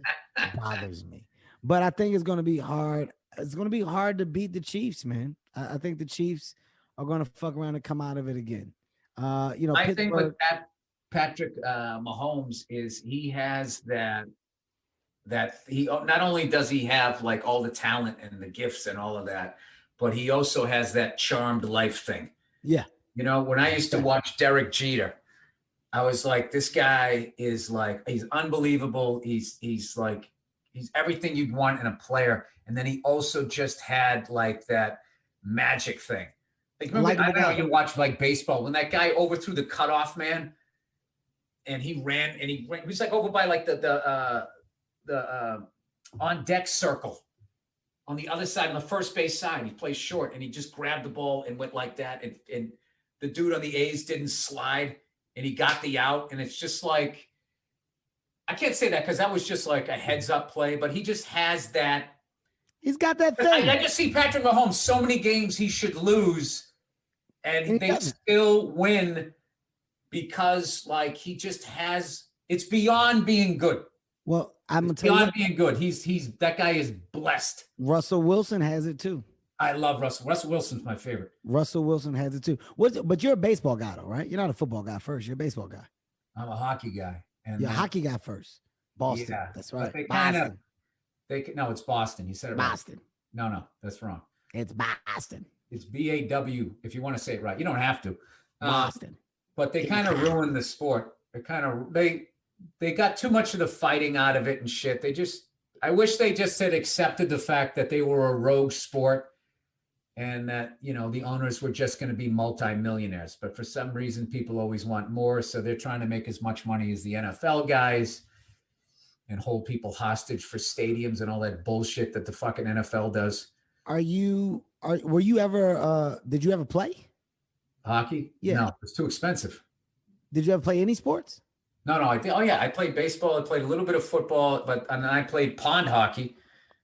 bothers me. But I think it's going to be hard. It's going to be hard to beat the Chiefs, man. I think the Chiefs are going to fuck around and come out of it again. I think with Patrick Mahomes is he has that he not only does he have like all the talent and the gifts and all of that, but he also has that charmed life thing. Yeah. When I used to watch Derek Jeter, I was like, this guy is like, he's unbelievable. He's everything you'd want in a player. And then he also just had like that magic thing. Like, remember, I don't know, you watch like baseball when that guy overthrew the cutoff man and he ran and he was like over by like the on deck circle on the other side, on the first base side. He plays short and he just grabbed the ball and went like that. And the dude on the A's didn't slide and he got the out. And it's just like, I can't say that because that was just like a heads up play, but he just has that. He's got that thing. I just see Patrick Mahomes, so many games he should lose and they still win because like he just has, it's beyond being good. Well, I'm going to tell you. Beyond being good. He's that guy is blessed. Russell Wilson has it too. I love Russell. Russell Wilson's my favorite. Russell Wilson has it too. But you're a baseball guy though, right? You're not a football guy first. You're a baseball guy. I'm a hockey guy. And you're a hockey guy first. Boston. Yeah, that's right. Boston. No, it's Boston. You said it right. Boston. No, that's wrong. It's Boston. It's BAW if you want to say it right. You don't have to. Boston. But they kind of ruined the sport. They got too much of the fighting out of it and shit. I wish they just had accepted the fact that they were a rogue sport and that, the owners were just going to be multimillionaires. But for some reason, people always want more. So they're trying to make as much money as the NFL guys and hold people hostage for stadiums and all that bullshit that the fucking NFL does. Were you ever, did you ever play? Hockey? Yeah. No, it's too expensive. Did you ever play any sports? No, I did. Oh yeah, I played baseball. I played a little bit of football, and then I played pond hockey.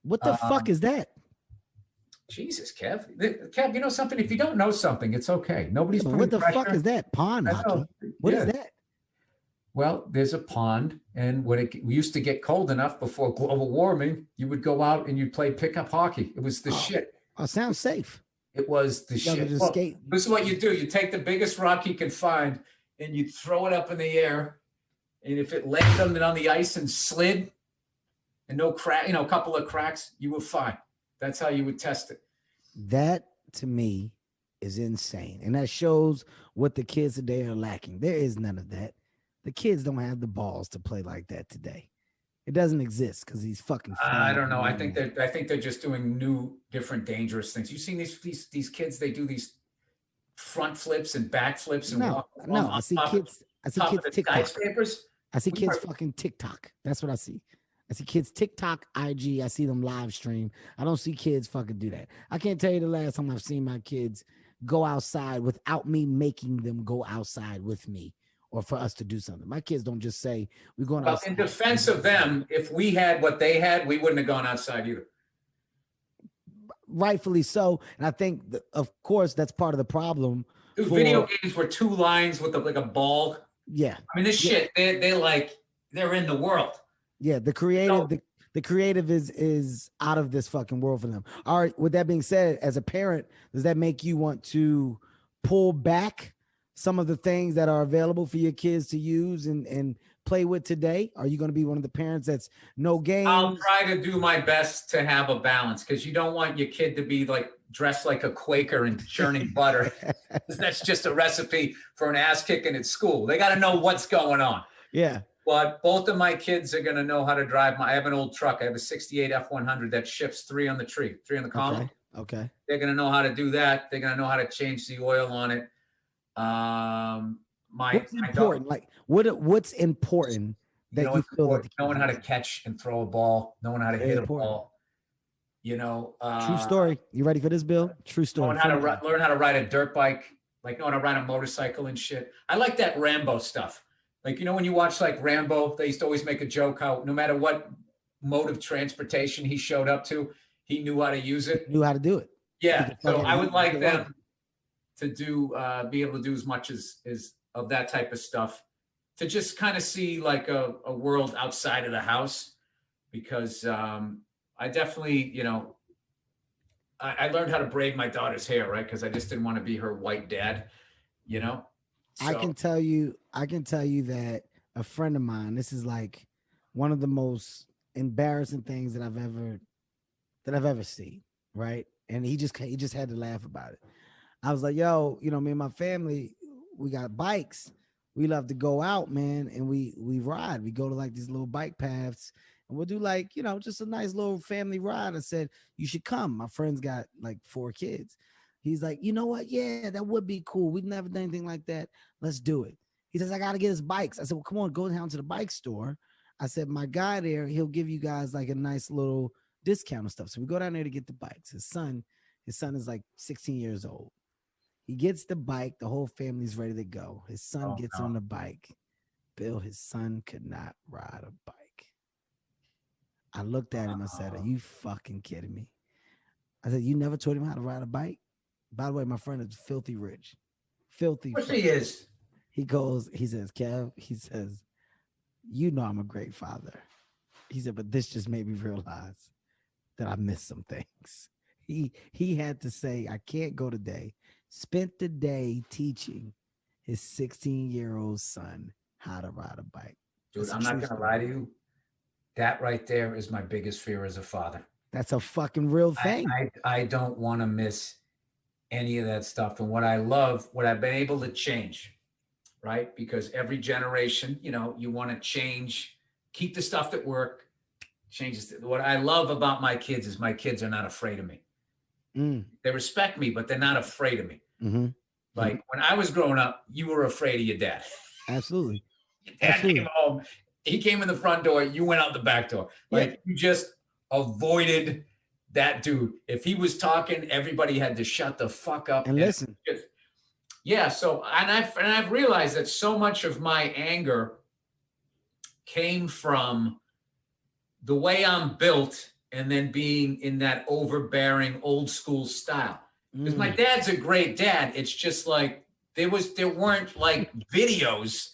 What the fuck is that? Jesus, Kev. Kev, you know something? If you don't know something, it's okay. Nobody's putting what the pressure. fuck is that? Pond hockey? What is that? Well, there's a pond, and when we used to get cold enough before global warming, you would go out and you'd play pickup hockey. It was the shit. Oh, sounds safe. It was the shit. Well, this is what you do. You take the biggest rock you can find, and you throw it up in the air, and if it landed on the ice and slid, and no crack, a couple of cracks, you were fine. That's how you would test it. That, to me, is insane. And that shows what the kids today are lacking. There is none of that. The kids don't have the balls to play like that today. It doesn't exist because he's fucking. I don't know. I think they're just doing new, different, dangerous things. You've seen these kids. They do these front flips and back flips and walk. No, I see kids. I see kids TikTok. Skyscrapers. I see kids fucking TikTok. That's what I see. I see kids TikTok, IG. I see them live stream. I don't see kids fucking do that. I can't tell you the last time I've seen my kids go outside without me making them go outside with me or for us to do something. My kids don't just say, we're going outside. In defense of them, if we had what they had, we wouldn't have gone outside either. Rightfully so. And I think, of course, that's part of the problem. Dude, video games were 2 lines with like a ball. Yeah. I mean, this shit, they're in the world. Yeah, the creative is out of this fucking world for them. All right, with that being said, as a parent, does that make you want to pull back some of the things that are available for your kids to use and play with today? Are you going to be one of the parents that's no games? I'll try to do my best to have a balance because you don't want your kid to be like dressed like a Quaker and churning butter. That's just a recipe for an ass kicking at school. They got to know what's going on. Yeah. But both of my kids are going to know how to drive. I have an old truck. I have a 68 F100 that shifts 3 on the tree, 3 on the column. Okay. They're going to know how to do that. They're going to know how to change the oil on it. What's important? Like what's important that you feel that knowing how to catch and throw a ball, knowing how to hit a ball. True story. You ready for this, Bill? True story. Learn how to ride a dirt bike, like knowing how to ride a motorcycle and shit. I like that Rambo stuff. Like, when you watch like Rambo, they used to always make a joke how no matter what mode of transportation he showed up to, he knew how to use it. Knew how to do it. Yeah. So I would like them to be able to do as much as of that type of stuff, to just kind of see like a world outside of the house, because I definitely, I learned how to braid my daughter's hair, right? Because I just didn't want to be her white dad, So. I can tell you that a friend of mine, this is like one of the most embarrassing things that I've ever seen, right? And he just had to laugh about it. I was like, yo, me and my family, we got bikes. We love to go out, man, and we ride. We go to like these little bike paths, and we'll do like, just a nice little family ride. I said, you should come. My friend's got like 4 kids. He's like, you know what? Yeah, that would be cool. We've never done anything like that. Let's do it. He says, I got to get his bikes. I said, well, come on, go down to the bike store. I said, my guy there, he'll give you guys like a nice little discount and stuff. So we go down there to get the bikes. His son is like 16 years old. He gets the bike. The whole family's ready to go. His son gets on the bike. Bill, his son could not ride a bike. I looked at him. I said, are you fucking kidding me? I said, you never taught him how to ride a bike? By the way, my friend is filthy rich. Filthy. Of course he is. He says, Kev, I'm a great father. He said, but this just made me realize that I missed some things. He had to say, I can't go today. Spent the day teaching his 16-year-old son how to ride a bike. Dude, I'm not going to lie to you. That right there is my biggest fear as a father. That's a fucking real thing. I don't want to miss any of that stuff. And what I've been able to change, right? Because every generation, you want to change, keep the stuff that work, changes. What I love about my kids is my kids are not afraid of me. They respect me, but they're not afraid of me. Mm-hmm. Like when I was growing up, you were afraid of your dad. Absolutely. Your dad came home, he came in the front door, you went out the back door. Like you just avoided that dude. If he was talking, everybody had to shut the fuck up and listen. So I've realized that so much of my anger came from the way I'm built, and then being in that overbearing old school style. Because my dad's a great dad. It's just like there weren't like videos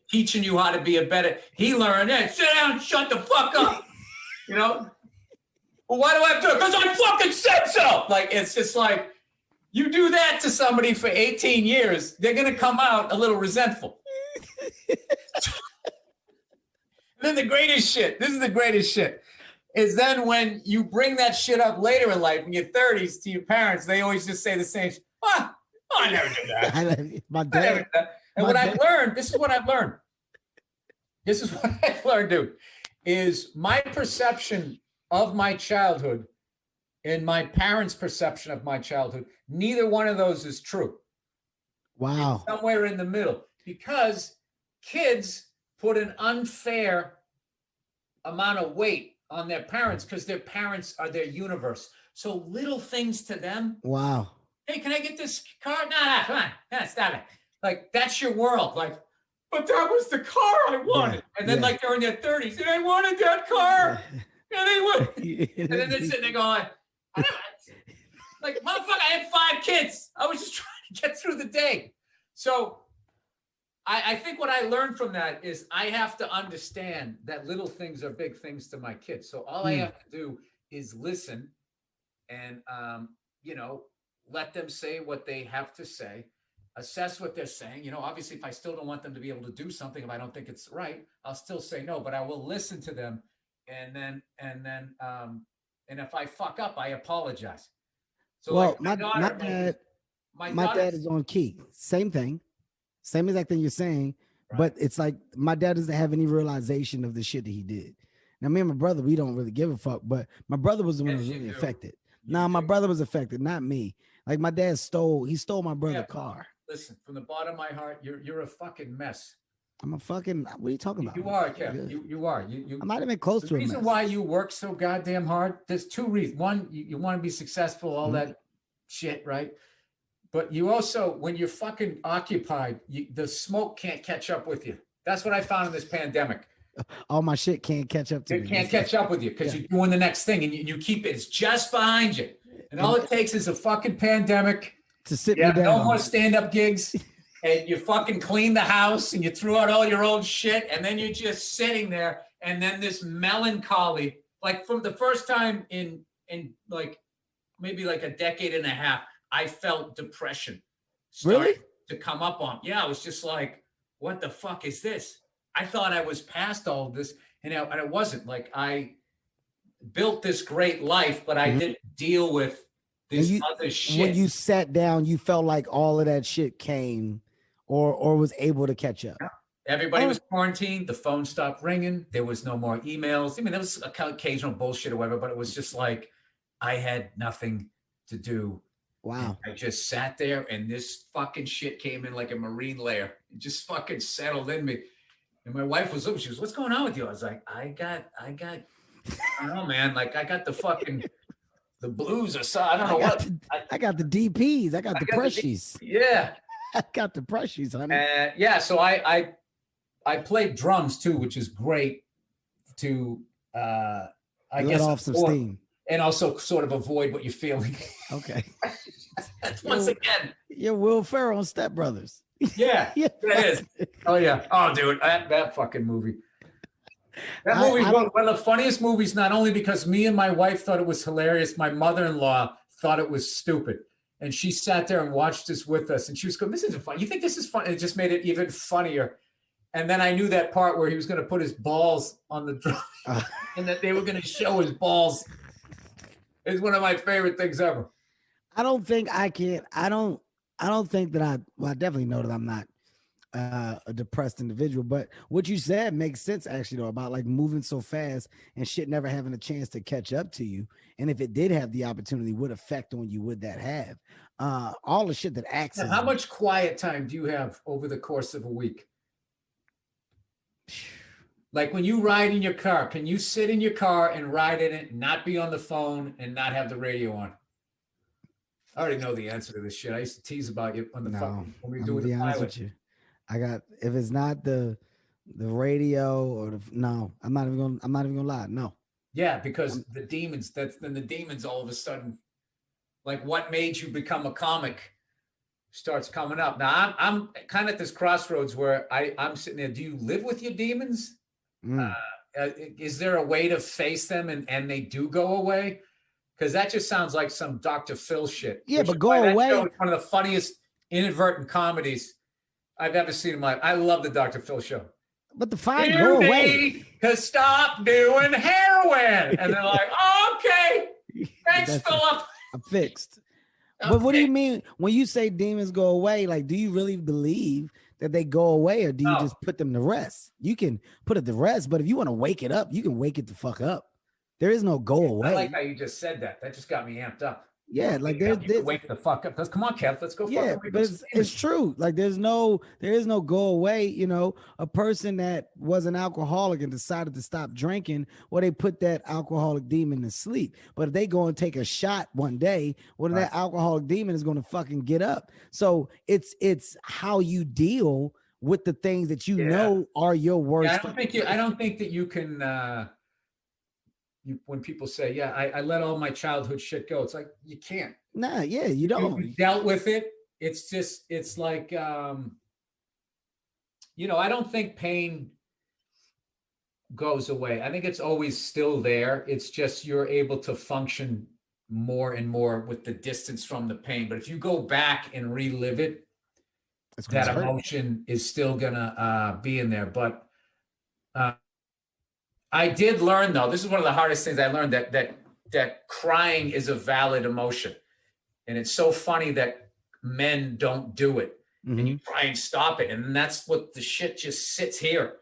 teaching you how to be a better. He learned that. Sit down, shut the fuck up. Well, why do I have to? Because I fucking said so. Like, it's just like, you do that to somebody for 18 years, they're going to come out a little resentful. Then the greatest shit, this is the greatest shit, is then when you bring that shit up later in life, in your 30s, to your parents, they always just say the same shit. I never did that. My dad. And what I've learned, this is what I've learned. This is what I've learned, dude, is my perception of my childhood and my parents' perception of my childhood, neither one of those is true. Wow. It's somewhere in the middle, because kids put an unfair amount of weight on their parents because their parents are their universe. So little things to them. Wow. Hey, can I get this car? No, come on. No, stop it. Like, that's your world. Like, but that was the car I wanted. Yeah. And then like they're in their 30s and I wanted that car. And they would. And then they're sitting there going, like, motherfucker, I had 5 kids. I was just trying to get through the day. So I think what I learned from that is I have to understand that little things are big things to my kids. So all I have to do is listen and, let them say what they have to say, assess what they're saying. Obviously, if I still don't want them to be able to do something, if I don't think it's right, I'll still say no, but I will listen to them. And then if I fuck up, I apologize. So well, my dad is on key. Same thing. Same exact thing you're saying, right. But it's like my dad doesn't have any realization of the shit that he did. Now, me and my brother, we don't really give a fuck, but my brother was the one who was really affected. My brother was affected, not me. Like my dad stole my brother's car. listen, from the bottom of my heart, you're a fucking mess. I'm a fucking. What are you talking about? You are, Kev. You are. I'm not even close to the a reason mess. why you work so goddamn hard. There's two reasons. One, you want to be successful, all that shit, right? But you also, when you're fucking occupied, the smoke can't catch up with you. That's what I found in this pandemic. All my shit can't catch up to me. It can't catch up with you because you're doing the next thing and you keep it. It's just behind you. And all it takes is a fucking pandemic to sit me down. No more stand-up gigs. And you fucking clean the house and you threw out all your old shit. And then you're just sitting there. And then this melancholy, like from the first time in like maybe like a decade and a half, I felt depression. Really? To come up on. Yeah, I was just like, what the fuck is this? I thought I was past all of this. And it wasn't. Like I built this great life, but I didn't deal with this other shit. When you sat down, you felt like all of that shit came or was able to catch up. Everybody was quarantined. The phone stopped ringing. There was no more emails. I mean, there was occasional bullshit or whatever, but it was just like I had nothing to do. Wow. And I just sat there and this fucking shit came in like a marine layer. It just fucking settled in me. And my wife was, she was, what's going on with you? I was like, I got, I don't know, man. Like I got the fucking, the blues or something. I don't know what. I got the DPs. I got the pressures. Yeah. I got the pressures, honey. Yeah. So I played drums too, which is great to, I let guess, off some steam. And also sort of avoid what you're feeling. Okay. Once again. You're Will Ferrell on Step Brothers. Yeah, it is. Oh, yeah. Oh, dude, that fucking movie. That movie, one of the funniest movies, not only because me and my wife thought it was hilarious, my mother-in-law thought it was stupid. And she sat there and watched this with us. And she was going, this isn't fun. You think this is fun? And it just made it even funnier. And then I knew that part where he was going to put his balls on the drum and that they were going to show his balls. It's one of my favorite things ever. I don't think I can. I don't think that I definitely know that I'm not a depressed individual, but what you said makes sense actually though, about like moving so fast and shit never having a chance to catch up to you. And if it did have the opportunity, what effect on you would that have? All the shit that acts. Now, how much quiet time do you have over the course of a week? Like when you ride in your car, can you sit in your car and ride in it, not be on the phone and not have the radio on? I already know the answer to this shit. I used to tease about you on the phone when we were doing the pilot. With you. I got, if it's not the radio or I'm not even gonna lie. No. Yeah, because the demons, then the demons all of a sudden, like what made you become a comic starts coming up. Now I'm kind of at this crossroads where I'm sitting there. Do you live with your demons? Is there a way to face them and they do go away? Because that just sounds like some Dr. Phil shit. Yeah, but go away. One of the funniest inadvertent comedies I've ever seen in my life. I love the Dr. Phil show. But the fine go away. To stop doing heroin. And they're like, oh, okay. Thanks, Philip. I'm fixed. But what do you mean when you say demons go away? Like, do you really believe that they go away, or do you just put them to rest? You can put it to rest, but if you want to wake it up, you can wake it the fuck up. There is no go away. I like how you just said that. That just got me amped up. Yeah, like there's wake the fuck up. Come on, Kev, let's go. Yeah, but it's true. Like there is no go away. You know, a person that was an alcoholic and decided to stop drinking, well, they put that alcoholic demon to sleep. But if they go and take a shot one day, well, that alcoholic demon is going to fucking get up. So it's how you deal with the things that you know are your worst. Yeah, I don't think that you can. When people say, I let all my childhood shit go, it's like, you can't. Nah, yeah, you don't. You dealt with it. It's just, it's like, I don't think pain goes away. I think it's always still there. It's just you're able to function more and more with the distance from the pain. But if you go back and relive it, that emotion is still gonna be in there. But I did learn, though, this is one of the hardest things I learned, that crying is a valid emotion. And it's so funny that men don't do it. Mm-hmm. And you try and stop it. And that's what the shit just sits here.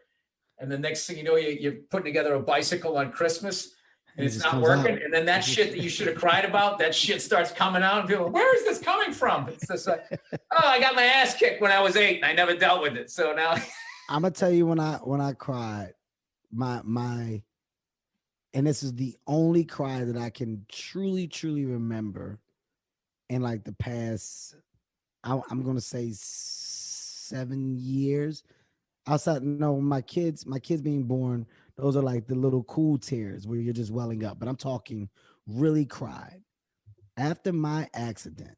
And the next thing you know, you're putting together a bicycle on Christmas and it's just not comes working. out. And then that shit that you should have cried about, that shit starts coming out and people, where is this coming from? It's just like, oh, I got my ass kicked when I was 8 and I never dealt with it. So now I'm gonna tell you when I cried, my and this is the only cry that I can truly remember in like the past, I'm gonna say 7 years. Outside, no, my kids being born, those are like the little cool tears where you're just welling up. But I'm talking really cried after my accident.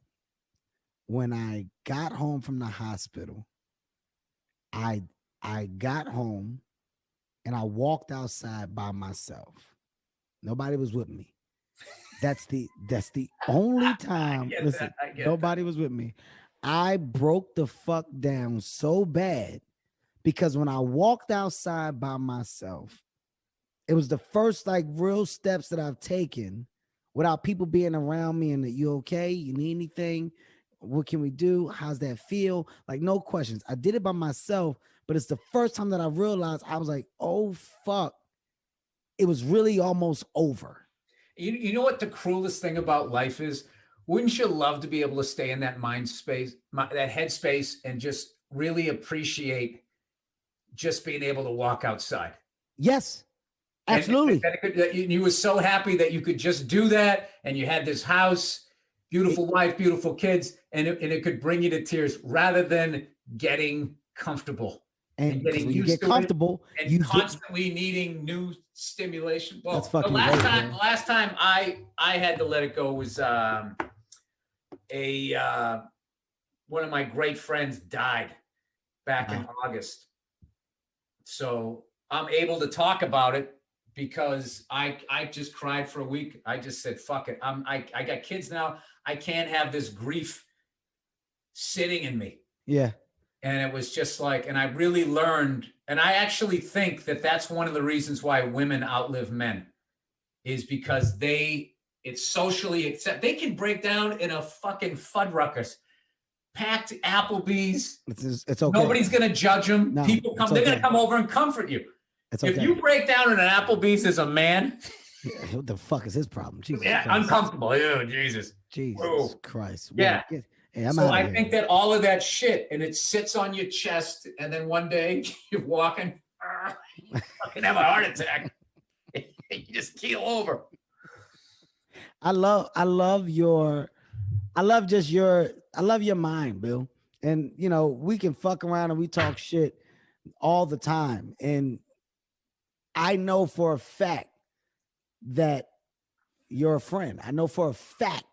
When I got home from the hospital, I got home and I walked outside by myself. Nobody was with me. That's the only time. Listen, nobody was with me. I broke the fuck down so bad because when I walked outside by myself, it was the first like real steps that I've taken without people being around me and that you okay? You need anything? What can we do? How's that feel? Like no questions. I did it by myself, but it's the first time that I realized I was like, oh fuck. It was really almost over. You know what the cruelest thing about life is? Wouldn't you love to be able to stay in that mind space, that head space, and just really appreciate just being able to walk outside? Yes, absolutely. And you were so happy that you could just do that, and you had this house, beautiful wife, beautiful kids, and it could bring you to tears rather than getting comfortable. And getting when you used get to comfortable, it, and you constantly needing new stimulation. Well, That's fucking the last right, time, man. last time I had to let it go was one of my great friends died back in August. So I'm able to talk about it because I just cried for a week. I just said, fuck it. I got kids now. I can't have this grief sitting in me. Yeah. And it was just like, and I really learned, and I actually think that that's one of the reasons why women outlive men is because it's socially accepted. They can break down in a fucking Fuddruckers, packed Applebee's. It's okay. Nobody's going to judge them. No, People come, they're going to come over and comfort you. It's If okay. you break down in an Applebee's as a man, Yeah, what the fuck is his problem? Jesus yeah, Christ. uncomfortable. Oh, Jesus. Jesus Whoa. Christ. Yeah. Hey, I'm So out I of here. think that all of that shit, and it sits on your chest, and then one day you're walking, you fucking have a heart attack. You just keel over. I love your mind, Bill. And you know, we can fuck around and we talk shit all the time. And I know for a fact that you're a friend. I know for a fact.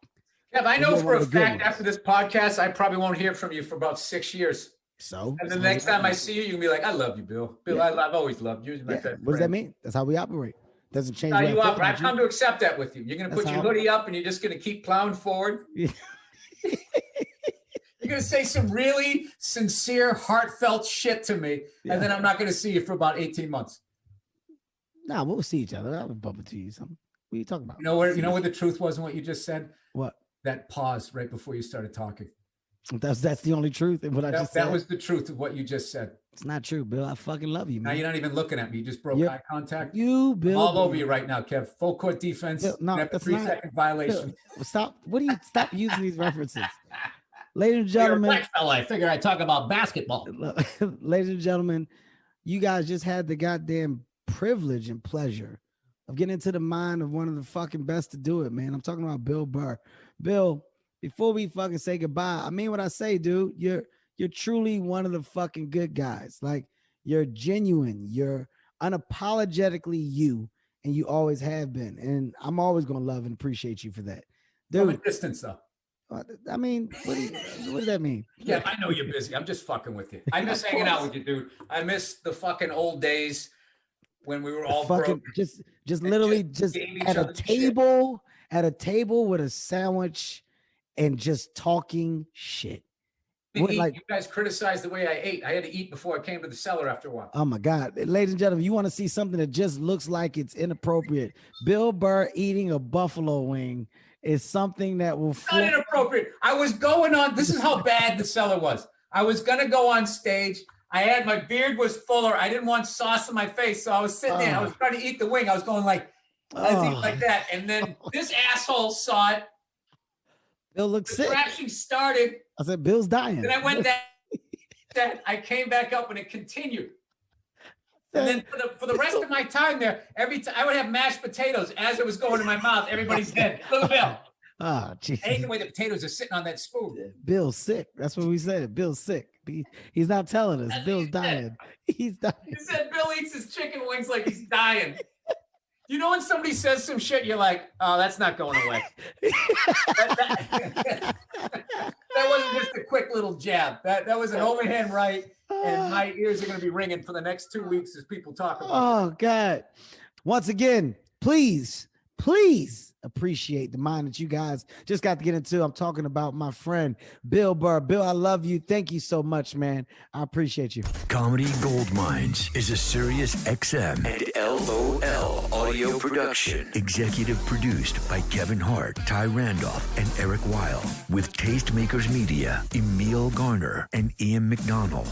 Kev, I know You're for one a of the good fact ones. after this podcast, I probably won't hear from you for about 6 years. So And the next time I see you, you can be like, I love you, Bill. Bill, Yeah. I've always loved you. You're my best what does that friend. mean? That's how we operate. Doesn't change. How the way I you feel are. about I've come to accept that with you. You're going to That's put your how- hoodie up and you're just going to keep plowing forward. Yeah. You're going to say some really sincere, heartfelt shit to me. Yeah. And then I'm not going to see you for about 18 months. Nah, we'll see each other. I'll bump into you. Something. What are you talking about? You know where the truth was in what you just said? What? That pause right before you started talking. That's the only truth in what I just said. That was the truth of what you just said. It's not true, Bill. I fucking love you, Now man. you're not even looking at me. You just broke Yep. eye contact. You, Bill. I'm all over you right now, Kev. Full court defense. Bill, no, Never that's 3 not- second violation. Bill, stop. What do you stop using these references? Ladies and You're a gentlemen, black fella. I figure I talk about basketball. ladies and gentlemen, you guys just had the goddamn privilege and pleasure of getting into the mind of one of the fucking best to do it, man. I'm talking about Bill Burr. Bill, before we fucking say goodbye, I mean what I say, dude. You're truly one of the fucking good guys. Like, you're genuine. You're unapologetically you, and you always have been. And I'm always gonna love and appreciate you for that, From a dude. distance, though. I mean, what does that mean? Yeah, I know you're busy. I'm just fucking with you. I miss hanging out with you, dude. I miss the fucking old days when we were all Fucking broke. just literally just just gave each at a other shit. table with a sandwich and just talking shit. What, like, You guys criticized the way I ate. I had to eat before I came to the cellar after a while. oh my God, ladies and gentlemen, you want to see something that just looks like it's inappropriate? Bill Burr eating a buffalo wing is something that will It's not inappropriate. I was going on. This is how bad the cellar was. I was going to go on stage. My beard was fuller. I didn't want sauce in my face. So I was sitting there. I was trying to eat the wing. I was going like, I was eating Oh. like that. And then this asshole saw it. Bill looks The sick. thrashing started. I said, Bill's dying. Then I went down. I came back up and it continued. And then for the rest of my time there, every time I would have mashed potatoes as it was going in my mouth. Everybody's dead. Little Bill. Oh, Jesus. I hate the way the potatoes are sitting on that spoon. Bill's sick. That's what we said. Bill's sick. He's not telling us. That's Bill's what he dying. He's dying. He said Bill eats his chicken wings like he's dying. You know when somebody says some shit, you're like, oh, that's not going away. that wasn't just a quick little jab. That was an overhand right, and my ears are going to be ringing for the next 2 weeks as people talk about it. Oh, God. Once again, please appreciate the mind that you guys just got to get into. I'm talking about my friend, Bill Burr. Bill, I love you. Thank you so much, man. I appreciate you. Comedy Gold Mines is a Sirius XM and LOL audio production. Executive produced by Kevin Hart, Ty Randolph, and Eric Weil. With Tastemakers Media, Emil Garner, and Ian McDonald.